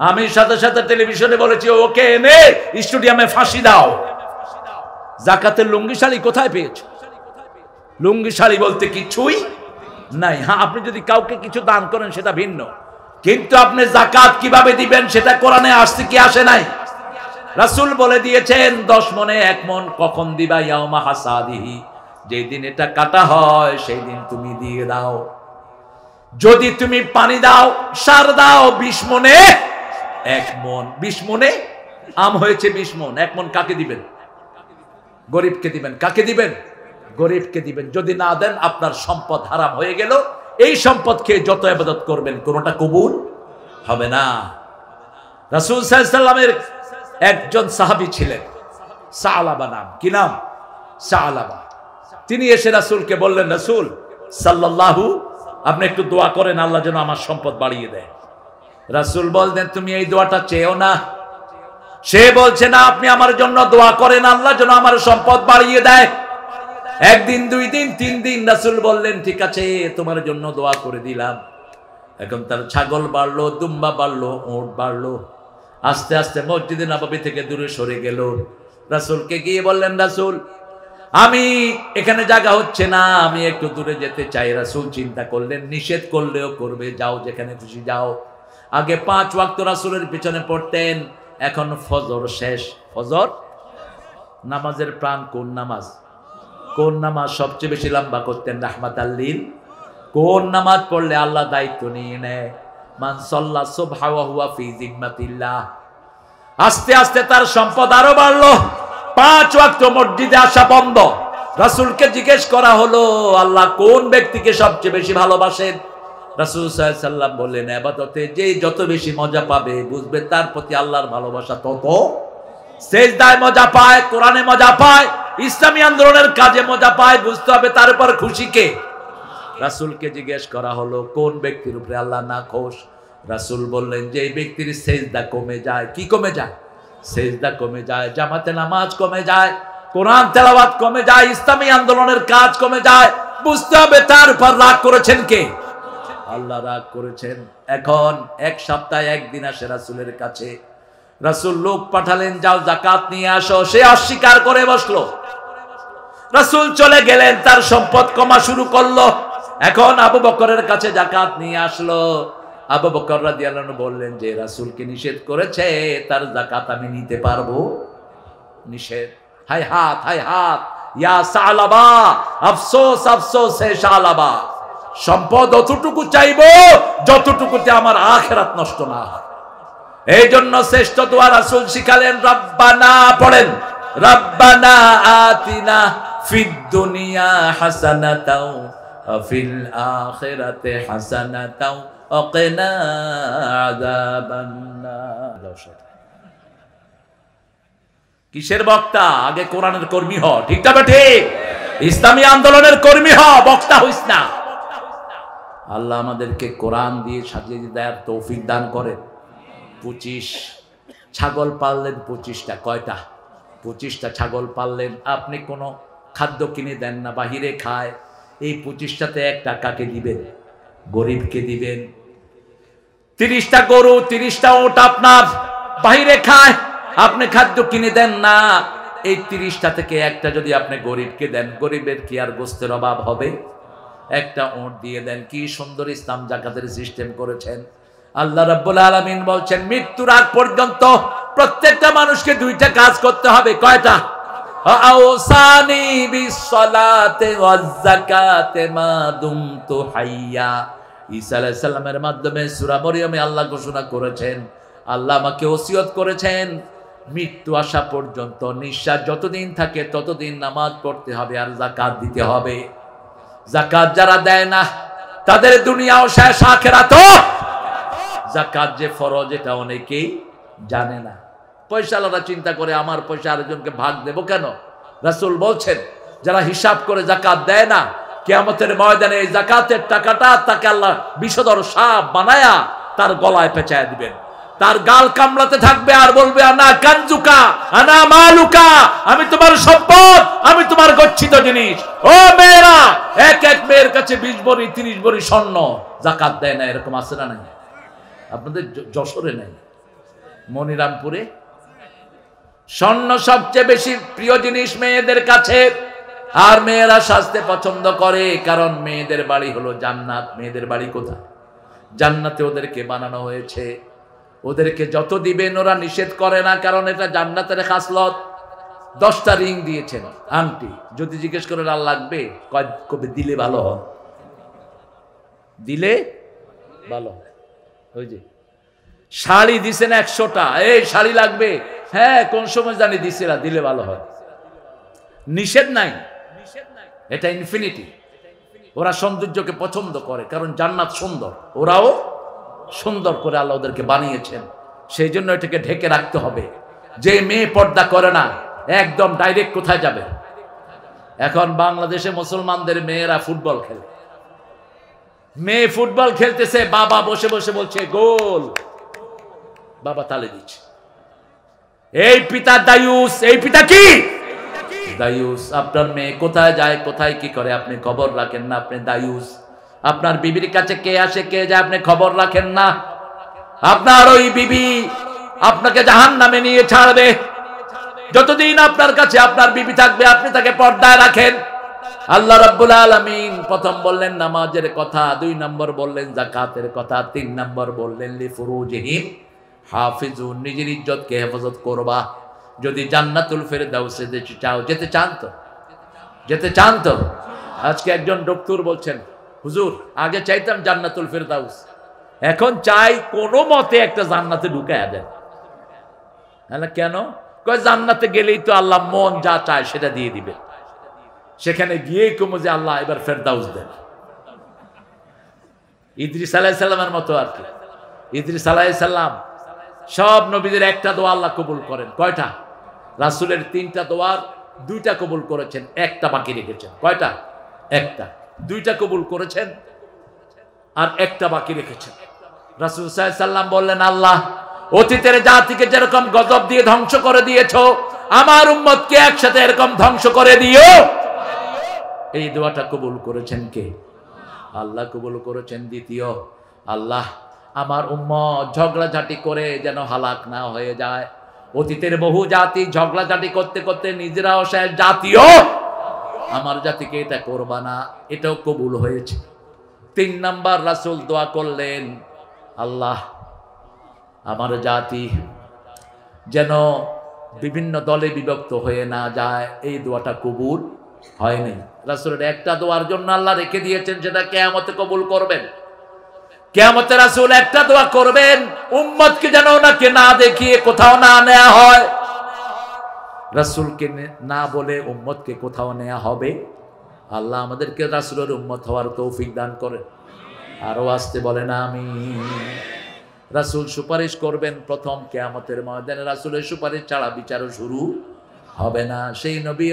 A: আমি সাথে সাথে টেলিভিশনে বলেছি ওকে এনে স্টেডিয়ামে ফাঁসি দাও। যাকাতের লুঙ্গি শাড়ি কোথায় পেয়েছো? লুঙ্গি শাড়ি বলতে কিছুই নাই। হ্যাঁ, আপনি যদি কাউকে কিছু দান করেন সেটা ভিন্ন, কিন্তু আপনি যাকাত কিভাবে দিবেন সেটা কোরআনে আসছে কি আসে নাই? রাসূল বলে দিয়েছেন 10 মনে 1 মন কখন দিবা? ইয়াউমা হাসাদিহি, যেই দিন এটা কাটা হয় সেই দিন তুমি দিয়ে দাও। যদি তুমি পানি দাও, সার দাও, 20 মনে 1 মন, 20 মনে আম হয়েছে 20 মন, 1 মন কাকে দিবেন? গরিবকে দিবেন। কাকে দিবেন? গরিবকে দিবেন। যদি না দেন আপনার সম্পদ হারাম হয়ে গেল। এই সম্পদ খেয়ে যত ইবাদত করবেন কোনটা কবুল হবে না। রাসূল সাল্লাল্লাহু আলাইহি ওয়াসাল্লামের একজন সাহাবী ছিলেন, সালাবা নাম। কি নাম? সালাবা। তিনি এসে রাসূলকে বললেন, রাসূল সাল্লাল্লাহু, আপনি একটু দোয়া করেন আল্লাহ যেন আমার সম্পদ বাড়িয়ে দেয়। রাসূল বললেন, তুমি এই দোয়াটা চেয়েও না। সে বলছে না, আপনি আমার জন্য দোয়া করেন আল্লাহ যেন আমার সম্পদ বাড়িয়ে দেয়। 1 দিন 2 দিন 3 দিন রাসূল বললেন, ঠিক আছে তোমার জন্য দোয়া করে দিলাম। এখন তার ছাগল বাড়লো, দুম্বা বাড়লো, উট বাড়লো। আস্তে আস্তে মসজিদে নববী থেকে দূরে সরে গেল। রাসূলকে গিয়ে বললেন, রাসূল আমি এখানে জায়গা হচ্ছে না, আমি একটু দূরে যেতে চাই। রাসূল চিন্তা করলেন, নিষেধ করলেও করবে, যাও যেখানে খুশি যাও। আগে 5 ওয়াক্ত রাসূলের পিছনে পড়তেন, এখন ফজর শেষ। ফজর নামাজের প্রাণ কোন নামাজ? কোন নামাজ সবচেয়ে বেশি লম্বা করতেন? রাহমাতাল লিল। কোন নামাজ পড়লে আল্লাহ দায়িত্ব নিয়ে নেয়? মান সাল্লা সুবহা ওয়া হুয়া ফি জিম্মাতিল্লাহ। আস্তে আস্তে তার সম্পদ আরো বাড়লো। 5 ওয়াক্ত মসজিদে আসা বন্ধ। রাসূলকে জিজ্ঞেস করা হলো, আল্লাহ কোন ব্যক্তিকে সবচেয়ে বেশি ভালোবাসেন? রাসূল সাল্লাল্লাহু আলাইহি ওয়াসাল্লাম বললেন, ইবাদতে যে যত বেশি মজা পাবে বুঝবে তার প্রতি আল্লাহর ভালোবাসা তত। সেজদায় মজা পায়, কোরআনে মজা পায়, ইসলামী আন্দোলনের কাজে মজা পায়, বুঝতে হবে তার উপর খুশি কে? রাসূলকে জিজ্ঞেস করা হলো, কোন ব্যক্তির উপরে আল্লাহ না খুশ? রাসূল বললেন, যে ব্যক্তির সেজদা কমে যায়। কি কমে যায়? সেজদা কমে যায়, জামাতে নামাজ কমে যায়, কোরআন তেলাওয়াত কমে যায়, ইসলামী আন্দোলনের কাজ কমে যায়, বুঝতে হবে তার উপর রাগ করেছেন কে? আল্লাহ রাগ করেছেন। এখন 1 সপ্তাহে 1 দিন আসে রাসূলের কাছে। রাসূল লোক পাঠালেন, যাও যাকাত নিয়ে আসো। সে অস্বীকার করে বসলো। রাসূল চলে গেলেন, তার সম্পদ কমা শুরু করলো। এখন আবু বকরের কাছে যাকাত নিয়ে আসলো। আবু বকর রাদিয়াল্লাহু আনহু বললেন যে রাসূলকে নিষেধ করেছে, তার যাকাত আমি নিতে পারবো? নিষেধ। হায় হাত, হায় হাত, ইয়া সালাবা, আফসোস আফসোস হে সালাবা। সম্পদ অতটুকু চাইবো যতটুকুতে আমার আখিরাত নষ্ট না হয়। এই জন্য শ্রেষ্ঠ দোয়া রাসূল শিখালেন, রব্বানা পড়েন, রব্বানা আতিনা ফিদ দুনিয়া হাসানাতাও ওয়া ফিল আখিরাতি হাসানাতাও ওয়া কিনা আযাবান্নার। কিসের বক্তা? আগে কোরআনের কর্মী হ। ঠিক না ঠিক? ইসলামী আন্দোলনের কর্মী হ, বক্তা হইস না। আল্লাহ আমাদেরকে কোরআন দিয়ে সাজিয়ে দেওয়ার তৌফিক দান করেন। 25 ছাগল পাললেন, 25টা। কয়টা? 25টা ছাগল পাললেন। আপনি কোনো খাদ্য কিনে দেন না, বাহিরে খায়। এই 25টাতে 1 টাকাকে দিবেন, গরিবকে দিবেন। 30টা গরু, 30টা ওট আপনার বাহিরে খায়, আপনি খাদ্য কিনে দেন না। এই 30টা থেকে 1টা যদি আপনি গরিবকে দেন, গরিবের কি আর গোস্তের অভাব হবে? 1টা ওট দিয়ে দেন। কি সুন্দর ইসলাম যাকাতের সিস্টেম করেছেন। আল্লাহ রাব্বুল আলামিন বলছেন, মৃত্যুর আগ পর্যন্ত প্রত্যেকটা মানুষকে 2টা কাজ করতে হবে। কয়টা? আওসানি বিসসালাতি ওয়াজ যাকাতি মা দুমতু হাইয়া। ঈসা আলাইহিস সালামের মাধ্যমে সূরা মরিয়মে আল্লাহ ঘোষণা করেছেন, আল্লাহ আমাকে ওসিয়ত করেছেন, মৃত্যু আসা পর্যন্ত নিঃশ্বাস যতদিন থাকে ততদিন নামাজ পড়তে হবে আর যাকাত দিতে হবে। যাকাত যারা দেয় না তাদের দুনিয়াও শেষ, আখিরাতও। যাকাত যে ফরজ এটা অনেকেই জানে না। পয়সাওয়ালারা চিন্তা করে আমার পয়সা আরেকজনকে ভাগ দেব কেন? রাসূল বলছেন যারা হিসাব করে যাকাত দেয় না, কিয়ামতের ময়দানে এই যাকাতের টাকাটা তাকে আল্লাহ বিষধর সাপ বানায়া তার গলায় পেঁচায় দিবেন, তার গাল কামড়াতে থাকবে আর বলবে আনা কানজুকা আনা মালুকা, আমি তোমার সম্পদ, আমি তোমার গচ্ছিত জিনিস। ও মেয়েরা, এক এক মেয়ের কাছে 20 ভরি 30 ভরি স্বর্ণ, যাকাত দেয় না, এরকম আছে না নাই? আপনাদের যশোরে নাই, মনিরামপুরে স্বর্ণ সবচেয়ে বেশি প্রিয় জিনিস মেয়েদের কাছে। আর মেয়েরা সাজতে পছন্দ করে, কারণ মেয়েদের বাড়ি হলো জান্নাত। মেয়েদের বাড়ি কোথায়? জান্নাতে ওদেরকে বানানো হয়েছে। ওদেরকে যত দিবেন ওরা নিষেধ করে না, কারণ এটা জান্নাতের খাসলত। 10টা রিং দিয়েছেন, আংটি। যদি জিজ্ঞেস করে আর লাগবে, কবে দিলে ভালো হয়, দিলে ভালো। ওই যে শাড়ি দিছেন 100টা, এই শাড়ি লাগবে, হ্যাঁ কোন সময় জানি দিছিলা, দিলে ভালো হয়। নিষেধ নাই, এটা ইনফিনিটি। ওরা সৌন্দর্যকে পছন্দ করে, কারণ জান্নাত সুন্দর, ওরাও সুন্দর করে আল্লাহ ওদেরকে বানিয়েছেন। সেই জন্য এটাকে ঢেকে রাখতে হবে। যে মেয়ে পর্দা করে না, একদম ডাইরেক্ট কোথায় যাবে? এখন বাংলাদেশে মুসলমানদের মেয়েরা ফুটবল খেলে, মেয়ে ফুটবল খেলতেছে, বাবা বসে বসে বলছে গোল, বাবা তালে দিচ্ছে। এই পিতা দায়ুস, এই পিতা কি দায়ুস। আপনার মেয়ে কোথায় যায়, কোথায় কি করে, আপনি খবর রাখেন না, আপনি দায়ুস। আপনার বিবির কাছে কে আসে কে যায়, আপনি খবর রাখেন না। আপনার ওই বিবি আপনাকে জাহান্নামে নিয়ে ছাড়বে। যতদিন আপনার কাছে আপনার বিবি থাকবে, আপনি তাকে পর্দায় রাখেন। আল্লাহ রাব্বুল আলামিন প্রথম বললেন নামাজের কথা, 2 নম্বর বললেন যাকাতের কথা, 3 নম্বর বললেন লিফুরুজিহিম হাফিজুন, নিজের ইজ্জতকে হেফাজত করবা। যদি জান্নাতুল ফেরদাউসে যেতে চাও, যেতে চান তো, যেতে চান তো। আজকে একজন ডক্টর বলছেন, হুজুর আগে চাইতাম জান্নাতুল ফেরদাউস, এখন চাই কোনো মতে একটা জান্নাতে ঢুকায়া দেন। কেন? কয় জান্নাতে গেলেই তো আল্লাহ মন যা চায় সেটা দিয়ে দিবে, সেখানে গিয়েই কমো যে আল্লাহ এবার ফেরদাউস দেন। ইদ্রিস আলাইহিস সালামের মতো আর কি। ইদ্রিস আলাইহিস সালাম সব নবীদের একটা দোয়া আল্লাহ কবুল করেন। কয়টা? রাসূলের 3টা দোয়ার 2টা কবুল করেছেন, একটা বাকি রেখেছেন। কয়টা? একটা। 2টা কবুল করেছেন আর একটা বাকি রেখেছেন। রাসূল সাল্লাল্লাহু আলাইহি সাল্লাম বললেন, আল্লাহ অতীতের জাতিকে যেরকম গজব দিয়ে ধ্বংস করে দিয়েছো, আমার উম্মতকে একসাথে এরকম ধ্বংস করে দিও। এই দোয়াটা কবুল করেছেন কে? আল্লাহ কবুল করেছেন। দ্বিতীয়, আল্লাহ আমার উম্মত ঝগড়াঝাটি করে যেন হালাক না হয়ে যায়। অতীতের বহু জাতি ঝগড়াঝাটি করতে করতে নিজেরাও শেষ জাতীয়, আমার জাতিকে এটা করবা না, এটাও কবুল হয়েছে। 3 নাম্বার রাসূল দোয়া করলেন, আল্লাহ আমার জাতি যেন বিভিন্ন দলে বিভক্ত হয়ে না যায়। এই দোয়াটা কবুল হয়নি। রাসূলের একটা দোয়ার জন্য আল্লাহ রেখে দিয়েছেন, সেটা কিয়ামতে কবুল করবেন। কিয়ামতে রাসূল একটা দোয়া করবেন, উম্মতকে যেন ওনাকে না দেখিয়ে কোথাও না নেওয়া হয়। রাসূলকে না বলে উম্মতকে কোথাও নেওয়া হবে। আল্লাহ আমাদেরকে রাসূলের উম্মত হওয়ার তৌফিক দান করেন। আরো আসতে বলেন আমিন। রাসূল সুপারিশ করবেন প্রথম কিয়ামতের ময়দানে। রাসূলের সুপারিশ ছাড়া বিচারও শুরু হবে না। সেই নবী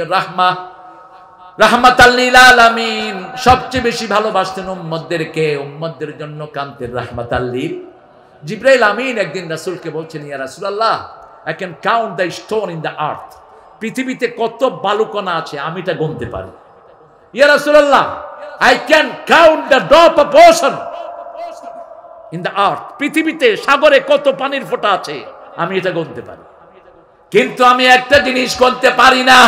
A: রাহমাতাল লিল আলামিন সবচেয়ে বেশি ভালোবাসতেন উম্মতদেরকে, উম্মতদের জন্য কাঁদতেন রাহমাতাল লিল। জিবরাইল আমিন একদিন রাসূলকে বলছেন, ইয়া রাসূলুল্লাহ, I can count the stone in the earth. পৃথিবীতে কত বালুকণা আছে আমি এটা গুনতে পারি। ইয়া রাসূলুল্লাহ, I can count the drop of ocean in the earth. পৃথিবীতে সাগরে কত পানির ফোঁটা আছে আমি এটা গুনতে পারি, কিন্তু আমি একটা জিনিস গুনতে পারি না,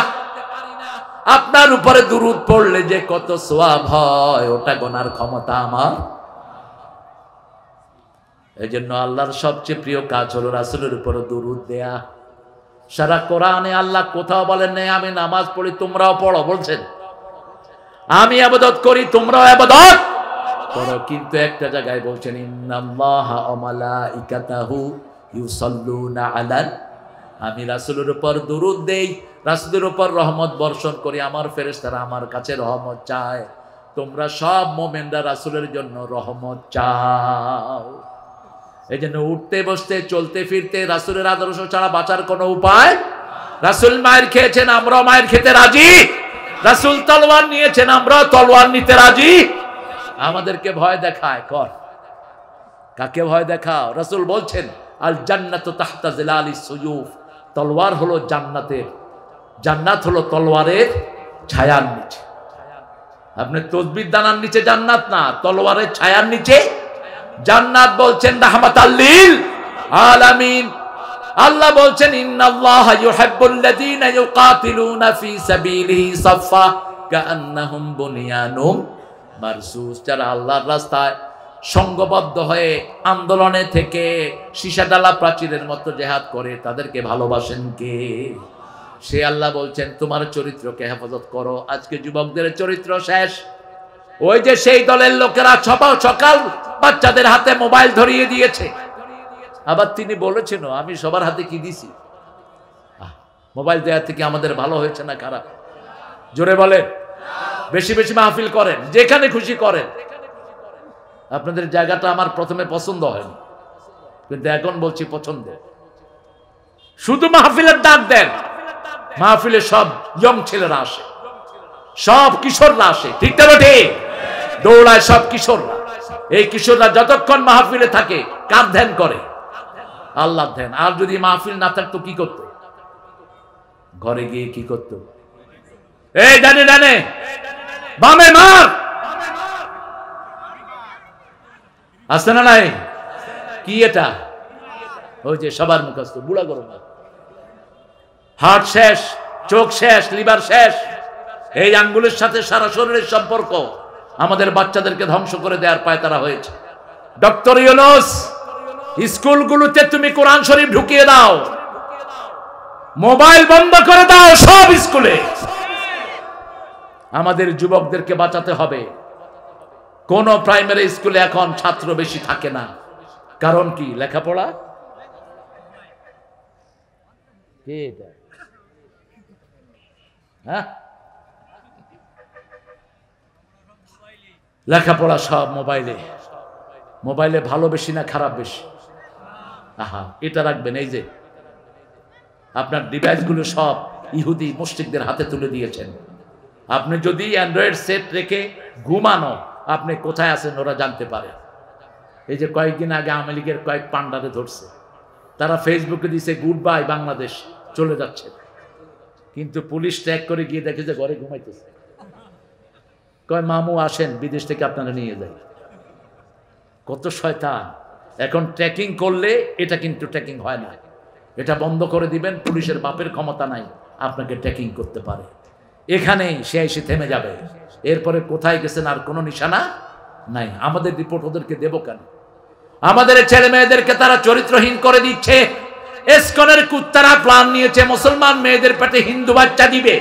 A: আপনার উপরে দুরূদ পড়লে যে কত সওয়াব হয় ওটা গোনার ক্ষমতা আমার। এই জন্য আল্লাহর সবচেয়ে প্রিয় কাজ হলো রাসূলের উপরে দুরূদ দেয়া। সারা কোরআনে আল্লাহ কোথাও বলেন নাই আমি নামাজ পড়ি তোমরাও পড়ো, বলছেন আমি ইবাদত করি তোমরাও ইবাদত করো, কিন্তু একটা জায়গায় বলছেন ইন্নাল্লাহা ওয়া মালাইকাতাহু ইউসাল্লুনা আলান। আমি রাসূলের উপর দুরূদ দেই, রাসূলের উপর রহমত বর্ষণ করি, আমার ফেরেশতারা আমার কাছে রহমত চায়। তোমরা সব মুমিনরা রাসূলের জন্য রহমত চাও। এই জন্য উঠতে বসতে চলতে ফিরতে রাসূলের আদর্শ ছাড়া বাঁচার কোনো উপায়। রাসূল মায়ের খেয়েছেন, আমরাও মায়ের খেতে রাজি। রাসূল তলোয়ার নিয়েছেন, আমরাও তলোয়ার নিতে রাজি। আমাদেরকে ভয় দেখায় কর, কাকে ভয় দেখাও? রাসূল বলছেন আল জান্নাতু তাহতা জিলালিস সুয়ুফ, তলোয়ার হলো জান্নাতের, জান্নাত হলো তলোয়ারের ছায়ার নিচে। আপনি তসবির দানার নিচে জান্নাত না, তলোয়ারের ছায়ার নিচে জান্নাত। বলছেন রাহমাতাল লিল আলামিন। আল্লাহ বলছেন ইন্নাল্লাহা ইউহিব্বুল্লাযীনা ইউকাতিলুনা ফি সাবিলিহি সাফফা কাআন্নাহুম বুনিয়ানুম মারসুস। যারা আল্লাহর রাস্তায় সংঘবদ্ধ হয়ে আন্দোলনে থেকে সীসাডালা প্রাচীরের মতো জিহাদ করে, তাদেরকে ভালোবাসেন কে? সে আল্লাহ বলছেন তোমার চরিত্রকে হেফাজত করো। আজকে যুবকদের চরিত্র শেষ। ওই যে সেই দলের লোকেরা সকাল বাচ্চাদের হাতে মোবাইল ধরিয়ে দিয়েছে। আবার তিনি বলেছেন আমি সবার হাতে কি দিছি? মোবাইল দেওয়া থেকে আমাদের ভালো হয়েছে না খারাপ? জোরে বলেন। বেশি বেশি মাহফিল করেন, যেখানে খুশি করেন। আপনাদের জায়গাটা আমার প্রথমে পছন্দ হয়নি, কিন্তু এখন বলছি পছন্দ। শুধু মাহফিলের ডাক দেন, মাহফিলে সব ইয়ং ছেলেরা আসে, সব কিশোররা আসে, ঠিক না ঠিক? দৌড়ায় সব কিশোররা। এই কিশোররা যতক্ষণ মাহফিলে থাকে কার ধ্যান করে? আল্লাহ ধ্যান। আর যদি মাহফিল না থাকতো কি করতো? ঘরে গিয়ে কি করতো? এই ডানে ডানে বামে মার, আসছে না নাই? কি এটা? ওই যে সবার মুখস্থ বুড়া গরম, হার্ট শেষ, চোখ শেষ, লিভার শেষ। এই আঙ্গুলের সাথে সারা শরীরের সম্পর্ক আমাদের বাচ্চাদেরকে ধ্বংস করে দেওয়ার পায় তারা হয়েছে। ডক্টর ইউনূস, স্কুলগুলোতে তুমি কোরআন শরীফ ঢুকিয়ে দাও, মোবাইল বন্ধ করে দাও সব স্কুলে। আমাদের যুবকদেরকে বাঁচাতে হবে। কোন প্রাইমারি স্কুলে এখন ছাত্র বেশি থাকে না। কারণ কি? লেখাপড়া। হ্যাঁ, লেখাপড়া সব মোবাইলে। মোবাইলে ভালো বেশি না খারাপ বেশি? আহা, এটা রাখবেন। এই যে আপনার ডিভাইসগুলো সব ইহুদি মুশরিকদের হাতে তুলে দিয়েছেন। আপনি যদি অ্যান্ড্রয়েড সেট রেখে ঘুমানো, আপনি কোথায় আছেন ওরা জানতে পারে। এই যে কয়েকদিন আগে আওয়ামী লীগের কয়েক পান্ডারে ধরছে, তারা ফেসবুকে দিছে গুড বাই বাংলাদেশ, চলে যাচ্ছে। কিন্তু পুলিশ ট্র্যাক করে গিয়ে দেখে যে ঘরে ঘুমাইতেছে। কয় মামু আসেন, বিদেশ থেকে আপনারা নিয়ে যাই। কত শয়তান! এখন ট্র্যাকিং করলে এটা কিন্তু ট্র্যাকিং হয় না। এটা বন্ধ করে দিবেন, পুলিশের বাপের ক্ষমতা নাই আপনাকে ট্র্যাকিং করতে পারে। এখানেই সে এসে থেমে যাবে। এরপরে কোথায় গেছেন আর কোনো নিশানা নাই। আমাদের রিপোর্ট ওদেরকে দেব কেন? আমাদের ছেলে মেয়েদেরকে তারা চরিত্রহীন করে দিচ্ছে। এসকনের কুত্তারা প্ল্যান নিয়েছে মুসলমান মেয়েদের পেটে হিন্দু বাচ্চা দিবে।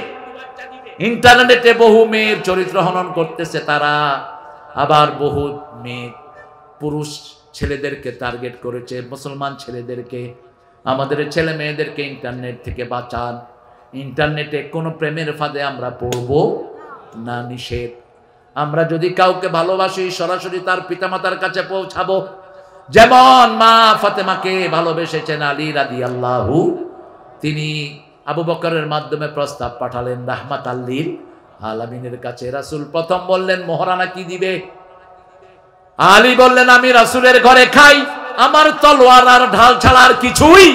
A: ইন্টারনেটে বহু মেয়ের চরিত্র হনন করতেছে তারা। আবার বহু মেয়ে পুরুষ ছেলেদেরকে টার্গেট করেছে, মুসলমান ছেলেদেরকে। আমাদের ছেলে মেয়েদেরকে ইন্টারনেট থেকে বাঁচান। ইন্টারনেটে কোনো প্রেমের ফাঁদে আমরা পড়ব না, নিষেধ। আমরা যদি কাউকে ভালোবাসি সরাসরি তার পিতামাতার কাছে পৌঁছাবো। যেমন মা ফাতেমাকে ভালোবেসেছেন আলী রাদিয়াল্লাহু, তিনি আবু বকরের মাধ্যমে প্রস্তাব পাঠালেন রাহমাতাল লিল আলামিনের কাছে। রাসূল প্রথম বললেন মোহরানা কি দিবে? আলী বললেন আমি রাসূলের ঘরে খাই, আমার তলোয়ার আর ঢাল ছাড়া আর কিছুই।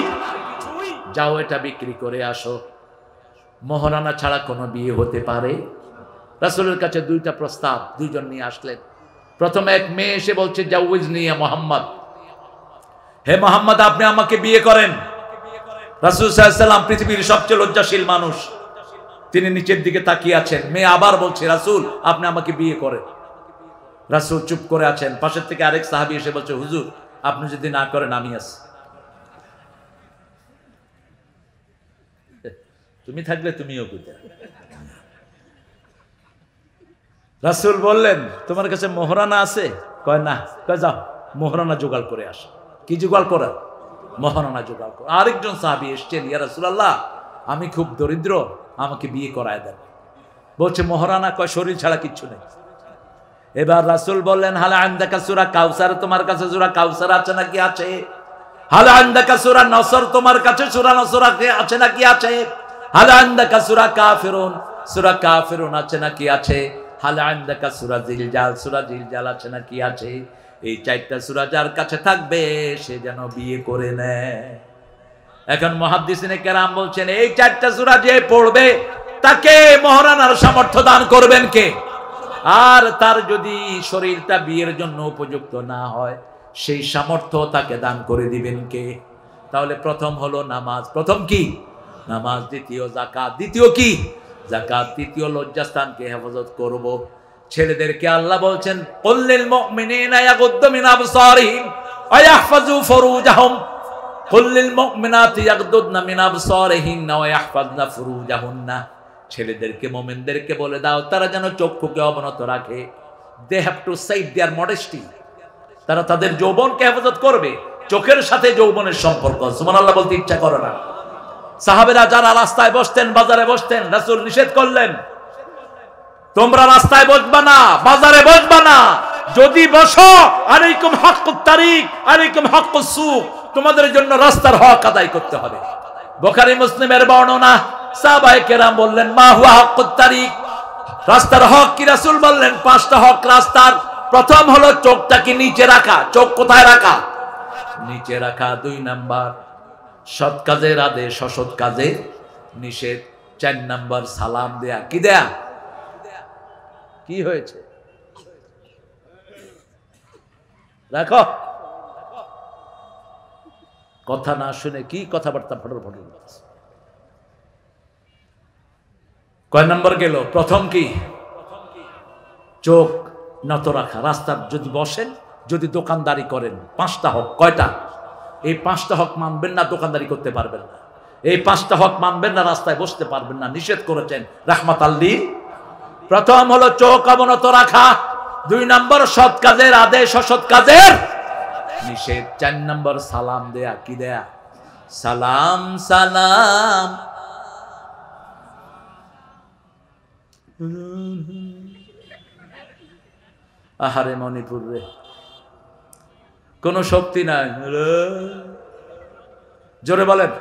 A: যাও এটা বিক্রি করে আসো। মোহরানা ছাড়া কোনো বিয়ে হতে পারে? রাসূলের কাছে দুইটা প্রস্তাব দুইজন নিয়ে আসলেন। প্রথমে এক মেয়ে এসে বলছে জাউইজনি ইয়া মুহাম্মদ, হে মুহাম্মদ আপনি আমাকে বিয়ে করেন। রাসূল সাল্লাল্লাহু আলাইহি ওয়াসাল্লাম পৃথিবীর সবচেয়ে লজ্জাশীল মানুষ, তিনি নিচের দিকে তাকিয়ে আছেন। মেয়ে আবার বলছে রাসূল আপনি আমাকে বিয়ে করেন। রাসূল চুপ করে আছেন। পাশের থেকে আরেক সাহাবী এসে বলছে হুজুর আপনি যদি না করেন আমি আছি। তুমি থাকলে তুমিও কইতে। রাসূল বললেন তোমার কাছে মোহরানা আছে? কয় না। কয় যাও মোহরানা জোগাড় করে আসো। কি জোগাড় করা? মোহরানা জোগাড় করা। আরেকজন সাহাবী এসেছেন, ইয়া রাসূলুল্লাহ আমি খুব দরিদ্র, আমাকে বিয়ে করায় দেন। বলছে মোহরানা? কয় শরীর ছাড়া কিচ্ছু নেই। এবার রাসূল বললেন হাল আনদাকা সূরা কাউসার, তোমার কাছে সূরা কাউসার আছে নাকি? আছে। হাল আনদাকা সূরা নসর, তোমার কাছে সূরা নসর আছে নাকি? আছে। হাল আনদাকা সূরা কাফিরুন, সূরা কাফিরুন আছে নাকি? আছে। হাল আনদাকা সূরা জিলজাল, সূরা জিলজাল আছে নাকি? আছে। এই চারটা সূরা যার কাছে থাকবে সে যেন বিয়ে করে নেয়। এখন মুহাদ্দিসিনে কেরাম বলছেন এই চারটা সূরা যে পড়বে তাকে মহারানার সামর্থ্য দান করবেন কে? আর তার যদি শরীরটা বিয়ের জন্য উপযুক্ত না হয় সেই সামর্থ্য তাকে দান করে দিবেন কে? তাহলে প্রথম হলো নামাজ, প্রথম কি? নামাজ। দ্বিতীয় যাকাত, দ্বিতীয় কি? যাকাত। তৃতীয় লজ্জাস্থানকে হেফাজত করব। ছেলেদেরকে আল্লাহ বলছেন কুল্লিল মুমিনিনা ইয়াগুদ্দু মিন আবসারিহিম ওয়া ইয়াহফাজু ফুরুজাহুম, কুল্লিল মুমিনাতি ইয়াগুদ্দুনা মিন আবসারিহিন্না ওয়া ইয়াহফাজনা ফুরুজাহুন্না। ছেলেদেরকে মুমিনদেরকে বলে দাও তারা যেন চক্ষুকে অবনত রাখে। They have to save their modesty, তারা তাদের যৌবনকে হেফাজত করবে। চোখের সাথে যৌবনের সম্পর্ক, সুবহানাল্লাহ বলতে ইচ্ছা করে না। সাহাবেরা যারা রাস্তায় বসতেন, বাজারে বসতেন, রাসূল নিষেধ করলেন তোমরা রাস্তায় বসবা না, বাজারে বসবা না। যদি বসো আলাইকুম হাক্কুত তারিক আলাইকুম হাক্কুস সুক, তোমাদের জন্য রাস্তার হক আদায় করতে হবে। বুখারী মুসলিমের বর্ণনা, সাহাবায়ে কেরাম বললেন মা হুয়া হাক্কুত তারিক, রাস্তার হক কি? রাসূল বললেন 5টা হক রাস্তার। প্রথম হলো চোখটাকে নিচে রাখা। চোখ কোথায় রাখা? নিচে রাখা। 2 নাম্বার সৎ কাজের আদেশ, অসৎ কাজের নিষেধ। 4 নাম্বার সালাম দেয়া। কি দেয়া? কি হয়েছে? রাখো। কথা না শুনে কি কথাবার্তা ফটর ফটর করতেছে। কয় নম্বর গেল? প্রথম কি? চোখ নত রাখা। রাস্তার যদি বসেন, যদি দোকানদারি করেন, 5টা হক। কয়টা? এই 5টা হক মানবেন না, দোকানদারি করতে পারবেন না। এই 5টা হক মানবেন না, রাস্তায় বসতে পারবেন না। নিষেধ করেছেন রাহমাতাল লিল। প্রথম হলো চোখ অবনত রাখা। 2 নম্বর সৎ কাজের আদেশ, অসৎ কাজের নিষেধ। 4 নম্বর সালাম দেয়া। কি দেয়া? সালাম। সালাম। আহারে মণিপুর রে, কোন শক্তি নাই। জোরে বলেন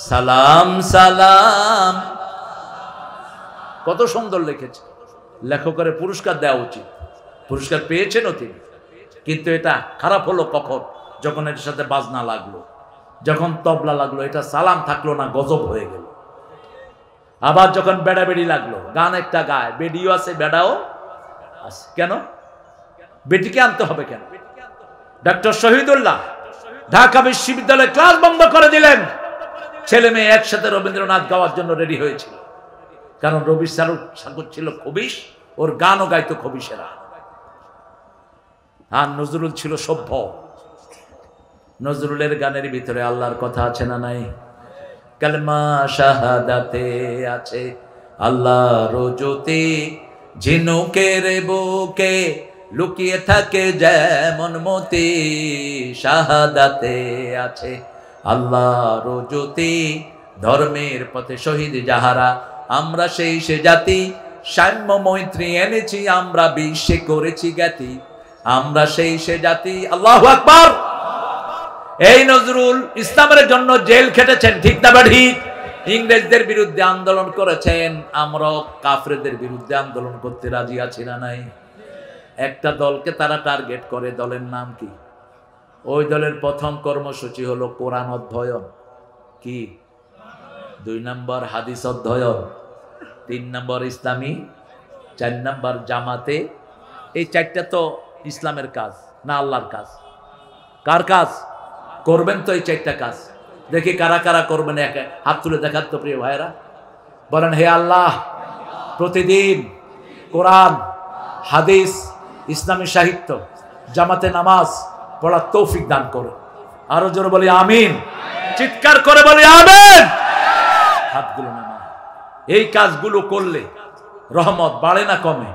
A: সালাম সালাম। কত সুন্দর লিখেছে। লেখকের পুরস্কার দেওয়া উচিত, পুরস্কার পেয়েছেনও তিনি। কিন্তু এটা খারাপ হলো কখন? যখন এটার সাথে বাজনা লাগলো, যখন তবলা লাগলো, এটা সালাম থাকলো না, গজব হয়ে গেল। আবার যখন বেড়াবেড়ি লাগলো, গান একটা গায়, বেডিও আছে বেড়াও আছে। কেন? বেটিকে আনতে হবে কেন? ডক্টর শহীদুল্লাহ ঢাকা বিশ্ববিদ্যালয়ে ক্লাস বন্ধ করে দিলেন। ছেলে মেয়ে একসাথে রবীন্দ্রনাথ গাওয়ার জন্য রেডি হয়েছিল, কারণ রবি সাগর ছিল খবিশ, ওর গানও গাইতো খবিশেরা। আর নজরুল ছিল সভ্য। নজরুলের গানের ভিতরে আল্লাহর কথা আছে না নাই? কালমা শাহাদাতে আছে আল্লাহর জ্যোতি, ঝিনুকের বুকে লুকিয়ে থাকে যেমন মতি। শাহাদাতে আছে আল্লাহর জ্যোতি, ধর্মের পথে শহীদ যাহারা, আমরা সেই সে জাতি। সাম্য মৈত্রী এনেছি আমরা, বিশ্বে করেছি জ্ঞাতি, আমরা সেই সে জাতি। আল্লাহু আকবার। এই নজরুল ইসলামের জন্য জেল খেটেছেন, ঠিক না ঠিক? ইংরেজদের বিরুদ্ধে আন্দোলন করেছেন। আমরা কাফেরদের বিরুদ্ধে আন্দোলন করতে রাজি আছি না নাই? একটা দলকে তারা টার্গেট করে, দলের নাম কি? ওই দলের প্রথম কর্মসূচি হলো কোরআন অধ্যয়ন। কি? 2 নম্বর হাদিস অধ্যয়ন, 3 নম্বর ইসলামী, 4 নম্বর জামাতে। এই 4টা তো ইসলামের কাজ না আল্লাহর কাজ? কার কাজ? করবেন তো এই 4টা কাজ। দেখি কারা কারা করবেন, একা হাত তুলে দেখার তো প্রিয় ভাইরা। বলেন হে আল্লাহ, প্রতিদিন কোরআন, হাদিস, ইসলামী সাহিত্য, জামাতে নামাজ পড়ার তৌফিক দান করো। আরো জোরে বলি আমিন। চিৎকার করে বলি আমিন। হাতগুলো নামা। এই কাজগুলো করলে রহমত বাড়ে না কমে?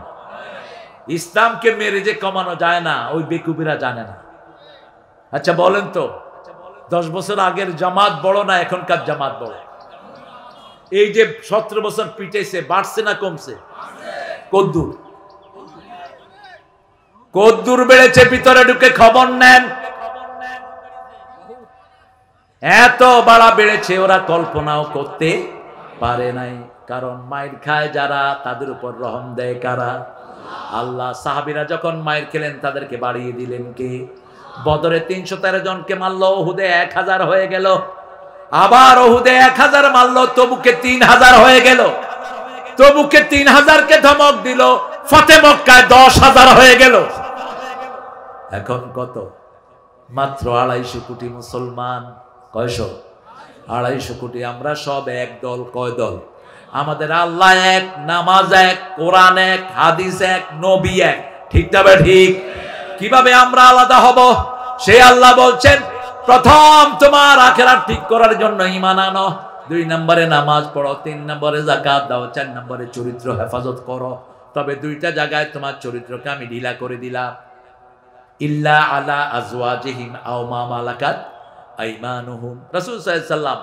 A: ইসলামকে মেরে যে কমানো যায় না, ওই বেকুবিরা জানে না। আচ্ছা বলেন তো, 10 বছর আগের জামাত বড় না এখনকার জামাত বড়? এই যে 17 বছর পিটাইছে, বাড়ছে না কমছে? কদ্দুর? কদ্দুর বেড়েছে ভিতরে ঢুকে খবর নেন। এত বাড়া বেড়েছে ওরা কল্পনাও করতে পারে নাই। কারণ মায়ের খায় যারা, তাদের উপর রহম দেয় কারা? আল্লাহ। সাহাবীরা যখন মায়ের খেলেন তাদেরকে বাড়িয়ে দিলেন কে? বদরে 313 জনকে মারলো, উহুদে 1000 হয়ে গেল। আবার উহুদে 1000 মারলো, তবুকে 3000 হয়ে গেল। তবুকে 3000 কে ধমক দিল, ফতে মক্কায় 10,000 হয়ে গেল। এখন কত? মাত্র 250 কোটি মুসলমান। কয়শো? 250 কোটি। আমরা সব এক দল। কয় দল? আমাদের আল্লাহ এক, নামাজ এক, কোরআন এক, হাদিস এক, নবী এক। ঠিক তবে ঠিক। কিভাবে আমরা আলাদা হব? সেই আল্লাহ বলছেন, প্রথম তোমার আখিরাত ঠিক করার জন্য ঈমান আনো, 2 নম্বরে নামাজ পড়ো, 3 নম্বরে যাকাত দাও, 4 নম্বরে চরিত্র হেফাজত করো। তবে 2টা জায়গায় তোমার চরিত্রকে আমি ঢিলা করে দিলাম। ইল্লা আলা আজওয়াজিহিম আও মা মালাকাত আইমানুহুম। রাসূল সাল্লাল্লাহু আলাইহি সাল্লাম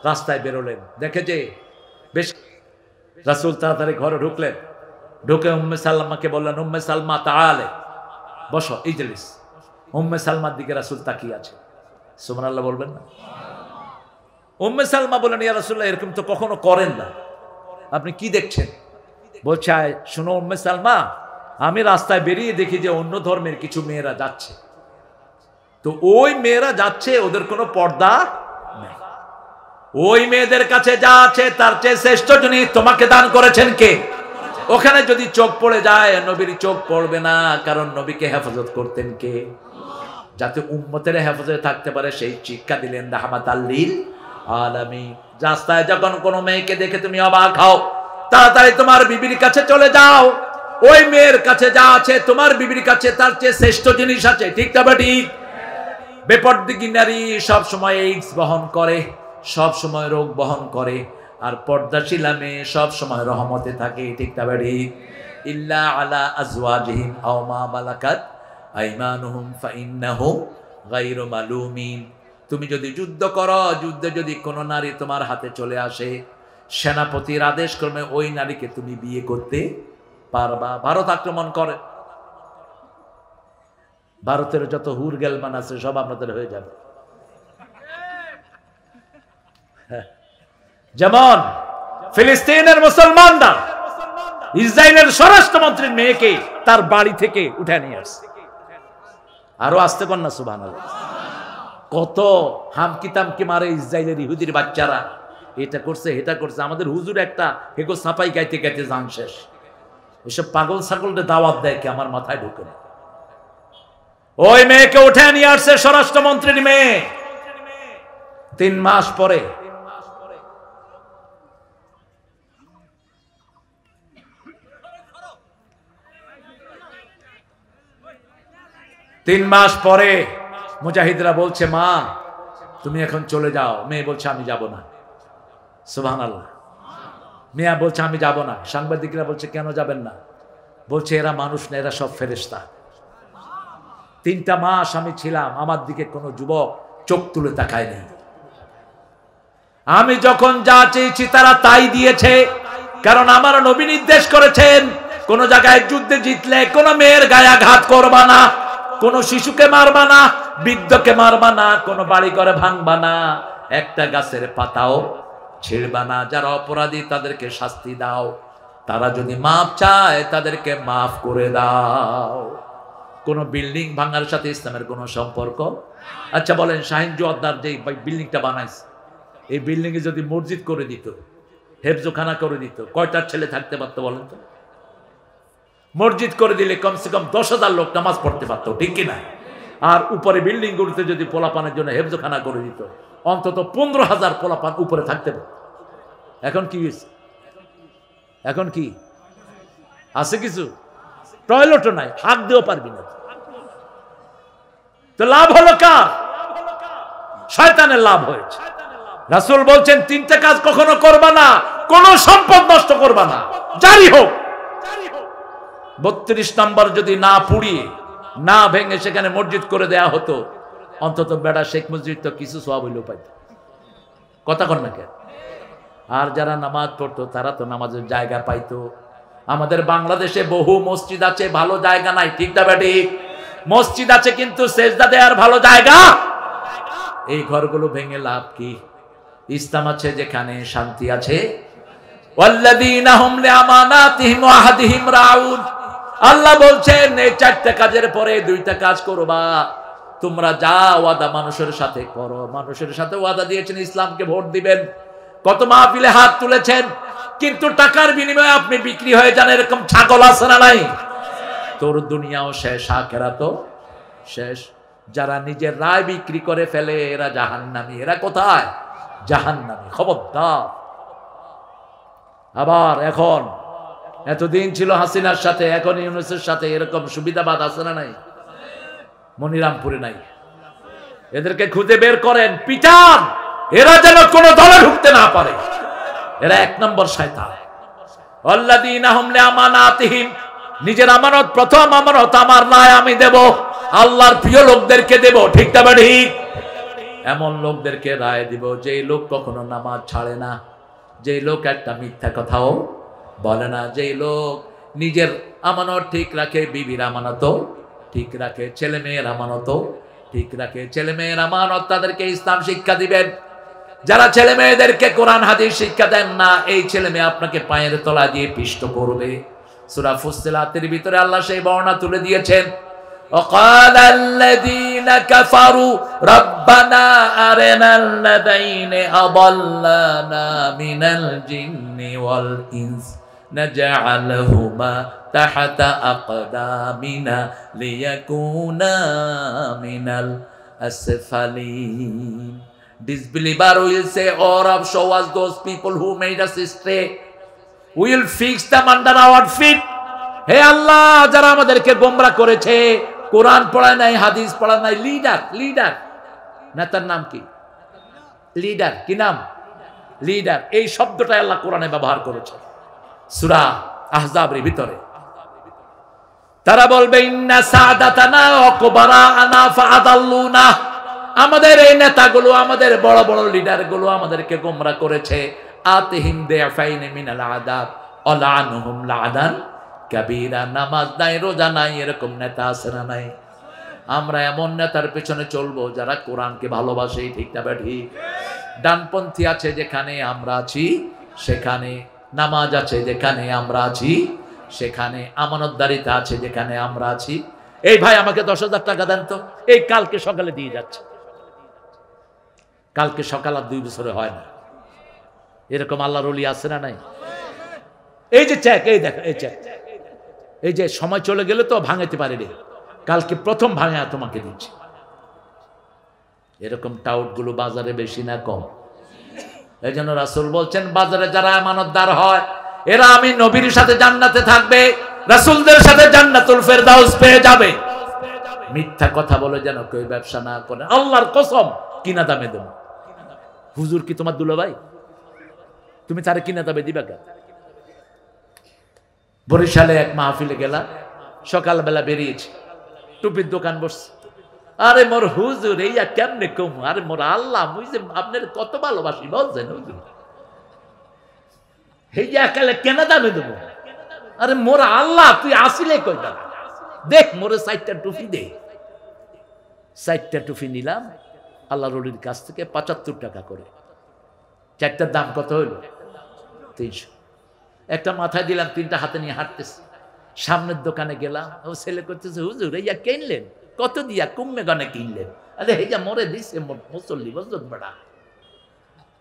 A: রাস্তায় বেরোলেন, দেখে যে বেশ, রাসূল তাড়াতাড়ি ঘরে ঢুকলেন। ঢুকে উম্মে সালমাকে বললেন, উম্মে সালমা তাআলে, বসো, ইজলিস। উম্মে সালমার দিকে রাসূল তাকিয়ে আছে। সুবহানাল্লাহ বলবেন না? উম্মে সালমা বলেন, ইয়া রাসূলুল্লাহ, এরকম তো কখনো করেন না, আপনি কি দেখছেন? বলছে, শোনো উম্মে সালমা, আমি রাস্তায় বেরিয়ে দেখি যে অন্য ধর্মের কিছু মেয়েরা যাচ্ছে। তো ওই মেয়েরা যাচ্ছে, ওদের কোনো পর্দা নেই। ওই মেয়েদের কাছে যা আছে তার চেয়ে শ্রেষ্ঠ যিনি তোমাকে দান করেছেন কে? ওখানে যদি চোখ পড়ে যায়, নবীর চোখ পড়বে না, কারণ নবীকে হেফাজত করতেন কে? যাতে উম্মতের হেফাজতে থাকতে পারে সেই শিক্ষা দিলেন রাহমাতাল লিল আলামিন। রাস্তায় যখন কোনো মেয়েকে দেখে তুমি অবাক হও, তাড়াতাড়ি তোমার বিবির কাছে চলে যাও। ওই মেয়ের কাছে যা আছে তোমার বিবির কাছে তার চেয়ে শ্রেষ্ঠ জিনিস আছে। ঠিক তবে ঠিক। বেপরদিগী নারী সব সময় এইডস বহন করে, সব সময় রোগ বহন করে, আর পর্দাশীলা মেয়ে সব সময় রহমতে থাকে। ঠিক তবে ঠিক। ইল্লা আলা আজওয়াজিহিম আও মা মালাকাত আইমানুহুম ফাইন্নাহুম গায়রু মালুমিন। তুমি যদি যুদ্ধ করো, যুদ্ধে যদি কোনো নারী তোমার হাতে চলে আসে, সেনাপতির আদেশ ক্রমে ওই নারীকে তুমি বিয়ে করতে পারবা। ভারত আক্রমণ করে, ভারতের যত হুর গেলমান আছে সব আপনাদের হয়ে যাবে। যেমন ফিলিস্তিনের মুসলমানরা ইসরায়েলের স্বরাষ্ট্রমন্ত্রীর মেয়েকে তার বাড়ি থেকে উঠে নিয়ে আসছে। আরো আসতে পার না সুবহানাল্লাহ। কত হামকি তামকি মারে ইসরায়েলের ইহুদির বাচ্চারা, এটা করছে এটা করছে। আমাদের হুজুর একটা হেগো সাপাই গাইতে গাইতে জান শেষ। এসব পাগল ছাগলদের দাওয়াত দেয় কি আমার মাথায় ঢুকে না। ওই মেয়েকে উঠে নিয়ে আসছে স্বরাষ্ট্রমন্ত্রীর মেয়ে। 3 মাস পরে মুজাহিদরা বলছে, মা তুমি এখন চলে যাও। মেয়ে বলছে, আমি যাব না। সুবহানাল্লাহ। মেয়ে বলছে, আমি যাব না। সাংবাদিকরা বলছে, কেন যাবেন না? বলছে, এরা মানুষ না, এরা সব ফেরেশতা। 3টা মাস আমি ছিলাম, আমার দিকে কোনো যুবক চোখ তুলে তাকায়নি। আমি যখন যা চেয়েছি তারা তাই দিয়েছে, কারণ আমার নবী নির্দেশ করেছেন, কোন জায়গায় যুদ্ধে জিতলে কোন মেয়ের গায়ে আঘাত করবা না, কোন শিশুকে মারবা না, বৃদ্ধকে মারবা না, কোন বাড়ি ঘরে ভাঙবা না, একটা গাছের পাতাও ছিড়বা না। যারা অপরাধী তাদেরকে শাস্তি দাও, তারা যদি মাফ চায় তাদেরকে মাফ করে দাও। কোন বিল্ডিং ভাঙার সাথে ইসলামের কোন সম্পর্ক? আচ্ছা বলেন, শাহিন জোয়ারদার যে বিল্ডিংটা বানাইছে, এই বিল্ডিং এ যদি মসজিদ করে দিত, হেফজখানা করে দিত, কয়টার ছেলে থাকতে পারতো বলেন তো? মসজিদ করে দিলে কমসে কম 10,000 লোক নামাজ পড়তে পারতো, ঠিক কিনা? আর উপরে বিল্ডিং গুলিতে যদি পোলাপানের জন্য হেফজখানা করে দিত, অন্তত 15,000 পোলাপান উপরে থাকতে পারত। এখন কি হয়েছে? এখন কি আছে? কিছু টয়লেটও নাই, হাত দিয়েও পারবি না। তো লাভ হলো কার? শয়তানের লাভ হয়েছে। রাসূল বলছেন, 3টা কাজ কখনো করবা না। কোন সম্পদ নষ্ট করবা না, জারি হোক। 32 নম্বর যদি না পুড়িয়ে না ভেঙে সেখানে মসজিদ করে দেয়া হতো, অন্তত বেড়া শেখ মসজিদ তো কিছু সওয়াব হইলেও পাইত। কথা কন না কেন? আর যারা নামাজ পড়তো তারা তো নামাজের জায়গা পাইতো। আমাদের বাংলাদেশে বহু মসজিদ আছে, ভালো জায়গা নাই, ঠিক না ঠিক? মসজিদ আছে কিন্তু সেজদা দেওয়ার ভালো জায়গা। এই ঘরগুলো ভেঙে লাভ কি? ইসলাম আছে যেখানে শান্তি আছে। ওয়াল্লাযীনা হুম লিআমানাতিহিম ওয়া আহদিহিম রাউন। আল্লাহ বলছেন এই চারটা কাজের পরে দুইটা কাজ করবা। তোমরা যা ওয়াদা মানুষের সাথে করো, মানুষের সাথে ওয়াদা দিয়েছেন ইসলামকে ভোট দিবেন, কত মাহফিলে হাত তুলেছেন, কিন্তু টাকার বিনিময়ে আপনি বিক্রি হয়ে যান, এরকম ছাগল আছে না নাই? তোর দুনিয়াও শেষ, আখিরাতও শেষ। যারা নিজের রায় বিক্রি করে ফেলে এরা জাহান্নামী। এরা কোথায়? জাহান্নামী। খবরদার। আবার এখন এতদিন ছিল হাসিনার সাথে, এখন ইউনূসের সাথে, এরকম সুবিধাবাদ আছে না নাই? মনিরামপুরে নাই? এদেরকে খুঁজে বের করেন, পিটান, এরা যেন কোন দলে ঢুকতে না পারে। এরা এক নম্বর শয়তান। আল্লাযীনা হুম লিআমানাতিহিম, নিজের আমানত, প্রথম আমানত আমার নয়, আমি দেব, আল্লাহর প্রিয় লোকদেরকে দেব, ঠিক না ঠিক? এমন লোকদেরকে রায় দিব যেই লোক কখনো নামাজ ছাড়ে না, যেই লোক একটা মিথ্যা কথাও বলে না, যেই লোক নিজের আমানত ঠিক রাখে, বিবির আমানতও ঠিক রাখে, ছেলে মেয়ের আমানতও ঠিক রাখে। ছেলে মেয়ের আমানত তাদেরকে ইসলাম শিক্ষা দিবেন। যারা ছেলে মেয়েদেরকে কোরআন হাদিস শিক্ষা দেন না, এই ছেলে মেয়ে আপনাকে পায়ের তলা দিয়ে পিষ্ট করবে। সূরা ফুসসিলাতের ভিতরে আল্লাহ সেই বর্ণনা তুলে দিয়েছেন। وقال الذين كفروا ربنا أرنا الذين أضلنا من الجن والإنس نجعلهما تحت أقدامنا ليكونا من الأسفلين. Disbeliever will say, "Oh Rabb, show us those people who made us stray. We will fix them under our feet." হে আল্লাহ, যারা আমাদেরকে গোমরা করেছে, কোরআন পড়ায় নাই, হাদিস পড়ায় নাই, লিডার নেতার নাম কি? লিডার। কি নাম? লিডার। এই শব্দটাই আল্লাহ কোরআনে ব্যবহার করেছে সূরা আহজাবের ভিতরে। তারা বলবে ইন্না সাদাতানা ওয়া কুবারানা ফাআদাল্লুনা, আমাদের এই নেতাগুলো, আমাদের বড় বড় লিডারগুলো আমাদেরকে গোমরা করেছে। আতিহিম দিআফাইন মিনাল আযাব আলানহুম লা'নান কাবীরা। নামাজ নাই, রোজা নাই, এরকম নেতা আছে না নাই? আমরা এমন নেতার পেছনে চলবো যারা কোরআনকে ভালোবাসে, ঠিক না ঠিক? ডানপন্থী আছে যেখানে আমরা আছি সেখানে, নামাজ আছে যেখানে আমরা আছি সেখানে, আমানতদারিতা আছে যেখানে আমরা আছি। এই ভাই আমাকে 10,000 টাকা দেন তো, এই কালকে সকালে দিয়ে যাচ্ছে। কালকে সকাল আর 2 বছরে হয় না। এরকম আল্লাহর ওলি আছে না নাই? এই যে চেক, এই দেখো, এই চেক, এই যে সময় চলে গেলে তো ভাঙাতে পারি রে, কালকে প্রথম ভাঙা তোমাকে দিচ্ছি। এরকম টাউট গুলো বাজারে বেশি না কম? এই জন্য রাসূল বলছেন, বাজারে যারা আমানতদার হয় এরা আমি নবীর সাথে জান্নাতে থাকবে, রাসূলদের সাথে জান্নাতুল ফেরদাউস পেয়ে যাবে। মিথ্যা কথা বলে যেন কেউ ব্যবসা না করে। আল্লাহর কসম, কিনা দামে দেব। হুজুর কি তোমার দুলাভাই? তুমি তারে কিনা দামে দিবা কেন? বরিশালে এক মাহফিলে গেলাম, সকালবেলা বেরিয়েছি, টুপির দোকান বসছে। আরে মোর হুজুর, এইয়া কেমনে কম? আরে মোর আল্লাহ, মুই যে আপনার কত ভালোবাসি বলছেন হুজুর, হেইয়া কালে কেনা দামে দেবো? আরে মোর আল্লাহ, তুই আসিলে কইটা দেখ, মোরে 4টা টুপি দে। 4টা টুপি নিলাম আল্লাহ রলির কাছ থেকে 75 টাকা করে। 4টার দাম কত হইল? 300। একটা মাথায় দিলাম, 3টা হাতে নিয়ে হাঁটতেছে। সামনের দোকানে গেলাম, ও ছেলে করতেছে, হুজুর এইয়া কিনলেন কত দিয়া? কুম্মে গনে কিনলেন? আরে হেয়া মরে দিছে মুসল্লি, বুঝলেন বেড়া?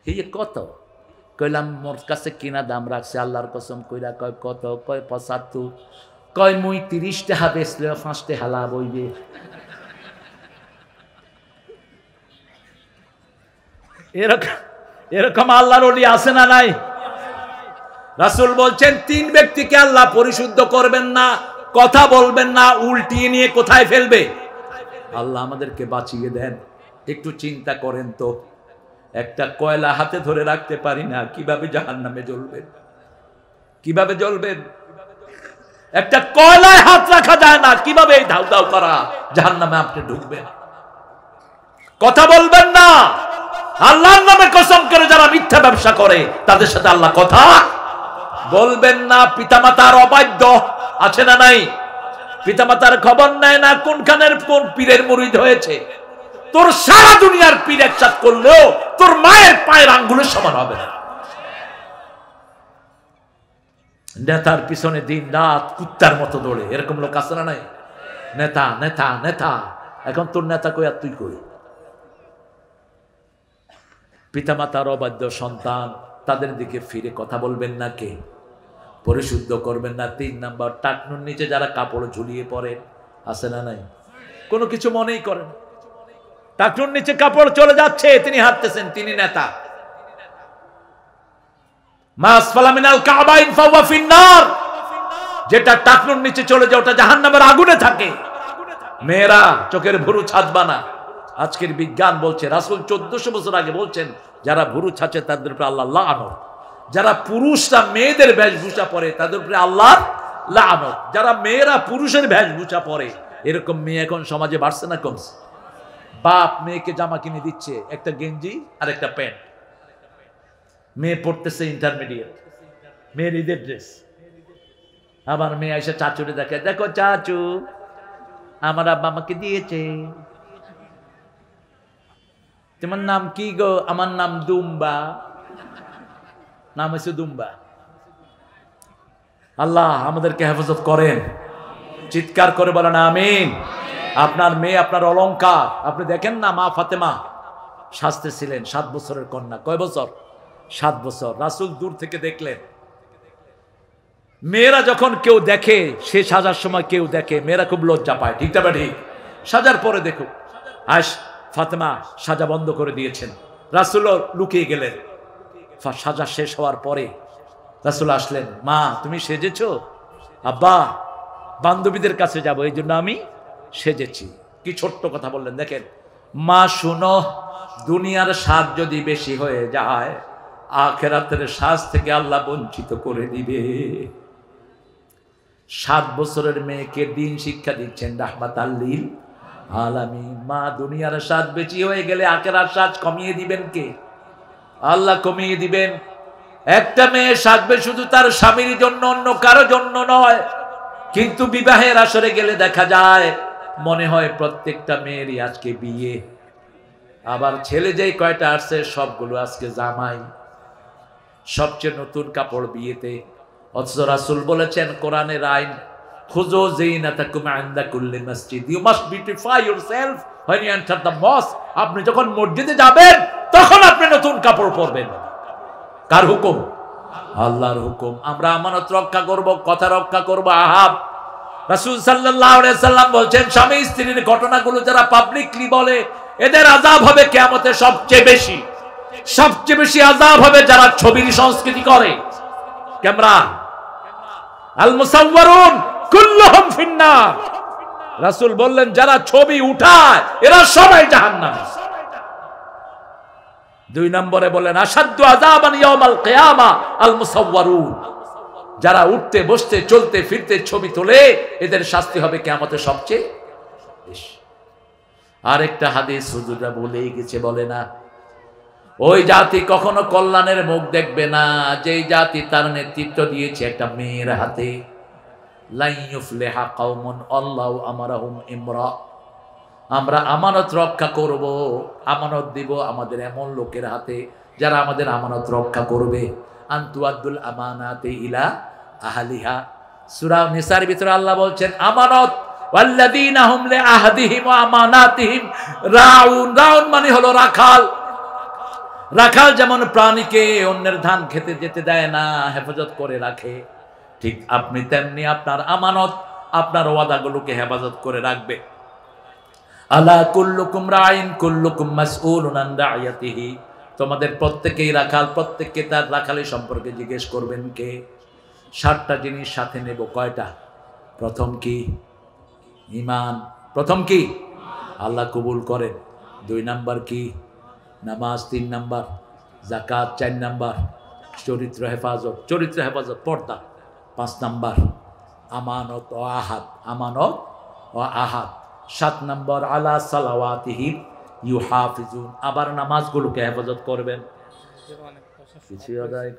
A: হেয়া কত? কইলাম মোর কাছে কিনা দাম রাখছে আল্লাহর কসম কইরা। কয় কত? কয় 75। কয় মুই 30 টাকা বেচলে 5 টাকা লাভ হইবে। এরকম আল্লাহর ওলি আছে না নাই? রাসূল বলছেন 3 ব্যক্তিকে আল্লাহ পরিশুদ্ধ করবেন না, কথা বলবেন না, উল্টিয়ে নিয়ে কোথায় ফেলবে? আল্লাহ আমাদেরকে বাঁচিয়ে দেন। একটু চিন্তা করেন তো, একটা কয়লা হাতে ধরে রাখতে পারি না, কিভাবে জাহান্নামে জ্বলবেন? কিভাবে জ্বলবেন? একটা কয়লায় হাত রাখা যায় না, কিভাবে এই ধাউ ধাউ করা জাহান্নামে আপনি ঢুকবেন? কথা বলবেন না। আল্লাহর নামে কসম করে যারা মিথ্যা ব্যবসা করে তাদের সাথে আল্লাহ কথা বলবেন না পিতামাতার অবাধ্য আছে না নাই? পিতামাতার খবর নেয় না কোনখানের কোন পীরের মুরিদ হয়েছে। তোর সারা দুনিয়ার পীর একসাথ করলেও তোর মায়ের পায়ের আঙ্গুলের সমান হবে না। নেতার পিছনে দিন রাত কুত্তার মতো দৌড়ে, এরকম লোক আছে না নাই? নেতা নেতা নেতা, এখন তোর নেতা কই আর তুই কই? পিতামাতার অবাধ্য সন্তান, তাদের দিকে ফিরে কথা বলবেন না, কে পরিশুদ্ধ করবেন না। 3 নাম্বার, টাকনুর নিচে যারা কাপড় ঝুলিয়ে পড়েন আছে না নাই? কোনো কিছু মনেই করেন, টাকনুর নিচে কাপড় চলে যাচ্ছে, তিনি হাঁটতেছেন, তিনি নেতা। যেটা টাকনুর নিচে চলে যায় ওটা জাহান্নামের আগুনে থাকে। মেয়েরা চোখের ভুরু ছাদবা না। আজকের বিজ্ঞান বলছে, রাসূল 1400 বছর আগে বলছেন, যারা ভুরু ছাচে তাদের উপরে আল্লাহ লানত। যারা পুরুষরা মেয়েদের বেশভূষা পরে তাদের উপরে আল্লাহ লানত। যারা মেয়েরা পুরুষের বেশভূষা পরে, এরকম মেয়ে এখন সমাজে বাড়ছে না কমছে? বাপ মেয়েকে জামা কিনে দিচ্ছে, একটা গেঞ্জি আর একটা প্যান্ট। মেয়ে পড়তেছে ইন্টারমিডিয়েট, মেয়ের ঈদের ড্রেস। আবার মেয়ে এসে চাচুরে দেখে, দেখো চাচু আমার আব্বা আমাকে দিয়েছে। তোমার নাম কি গো? আমার নাম দুম্বা। নাম হয়েছে দুম্বা। আল্লাহ আমাদেরকে হেফাজত করেন, চিৎকার করে বলেন আমিন। আপনার মেয়ে আপনার অলংকার। আপনি দেখেন না, মা ফাতেমা সাজতেছিলেন, 7 বছরের কন্যা। কয় বছর? 7 বছর। রাসূল দূর থেকে দেখলেন। মেয়েরা যখন কেউ দেখে, সে সাজার সময় কেউ দেখে, মেয়েরা খুব লজ্জা পায়, ঠিক না ঠিক? সাজার পরে দেখুক, আয়েশ ফাতেমা সাজা বন্ধ করে দিয়েছেন, রাসূল লুকিয়ে গেলেন। সাজা শেষ হওয়ার পরে রাসূল আসলেন, মা তুমি সেজেছো? আব্বা বান্ধবীদের কাছে যাব, এই জন্য আমি সেজেছি। কি ছোট্ট কথা বললেন দেখেন। মা শুনো, দুনিয়ার স্বাদ যদি বেশি হয়ে যায়, আখিরাতের স্বাদ থেকে আল্লাহ বঞ্চিত করে দিবে। 7 বছরের মেয়েকে দিন শিক্ষা দিচ্ছেন রাহমাতাল লিল আলামিন। মা দুনিয়ার স্বাদ বেশি হয়ে গেলে আখিরাতের স্বাদ কমিয়ে দিবেন কে? আল্লাহ কমিয়ে দিবেন। একটা মেয়ে সাজবে শুধু তার স্বামীর জন্য, অন্য কারো জন্য নয়। কিন্তু বিবাহের আসরে গেলে দেখা যায়, মনে হয় প্রত্যেকটা মেয়েরই আজকে বিয়ে। আবার ছেলে যেই কয়টা আসছে সবগুলো আজকে জামাই, সবচেয়ে নতুন কাপড় বিয়েতে। অথচ রাসূল বলেছেন কোরআনের আইন, খুযু যিনাতাকুম ইনদা কুল্লি মসজিদ, you must beautify yourself when you enter the mosque। আপনি যখন মসজিদে যাবেন তখন আপনি নতুন কাপড় পরবেন। কার হুকুম? আল্লাহর হুকুম। আমরা আমানত রক্ষা করব, কথা রক্ষা করব। আহাব রাসূল সাল্লাল্লাহু আলাইহি সাল্লাম বলছেন, স্বামী স্ত্রীর ঘটনাগুলো যারা পাবলিকলি বলে, এদের আযাব হবে কিয়ামতে সবচেয়ে বেশি। সবচেয়ে বেশি আযাব হবে যারা ছবির সংস্কৃতি করে। ক্যামেরা আল মুসাওয়ারুন কুল্লুহুম ফিন্নার। রাসূল বললেন, যারা ছবি উঠায় এরা সবাই জাহান্নামী। 2 নম্বরে বলেন, আশাদ্দু আযাবান ইয়াউমাল কিয়ামা আল মুসাওয়ারুন। যারা উঠতে বসতে চলতে ফিরতে ছবি তোলে, এদের শাস্তি হবে কিয়ামতে সবচেয়ে বেশি। আরেকটা হাদিস হুজুররা বলেই গেছে, বলে না, ওই জাতি কখনো কল্যাণের মুখ দেখবে না যেই জাতি তার নেতৃত্ব দিয়েছে একটা মেয়ের হাতে। লা ইউফলিহা কওমুন আল্লাহু আমারাহুম ইমরা। আমরা আমানত রক্ষা করব, আমানত দিব আমাদের এমন লোকের হাতে যারা আমাদের আমানত রক্ষা করবে। আনতুআদ্দুল আমানাতি ইলা আহলিহা। সূরা নিসার ভিতরে আল্লাহ বলছেন আমানত, ওয়াল্লাযীনা হুম লিআহদিহিম ওয়া আমানাতিহিম রাউন। রাউন মানে হলো রাখাল। রাখাল যেমন প্রাণীকে অন্যের ধান খেতে যেতে দেয় না, হেফাজত করে রাখে, ঠিক আপনি তেমনি আপনার আমানত, আপনার ওয়াদাগুলোকে হেফাজত করে রাখবে। আলা কুল্লুকুম রাইন কুল্লুকুম মাসউলুন আন রাইয়াতিহি। তোমাদের প্রত্যেকেই রাখাল, প্রত্যেককে তার রাখালি সম্পর্কে জিজ্ঞেস করবেন কে? 7টা জিনিস সাথে নেব। কয়টা? প্রথম কি? ঈমান। প্রথম কি? আল্লাহ কবুল করেন। 2 নাম্বার কি? নামাজ। 3 নাম্বার যাকাত। 4 নাম্বার চরিত্র হেফাজত, চরিত্র হেফাজত পর্দা। 5 নাম্বার আমানত ও আহাদ, আমানত ও আহাদ। 7 নাম্বার আলা সালাওয়াতিহিম ইউহাফিজুন। আবার নামাজগুলোকে হেফাজত করবেন, কিছু আদায়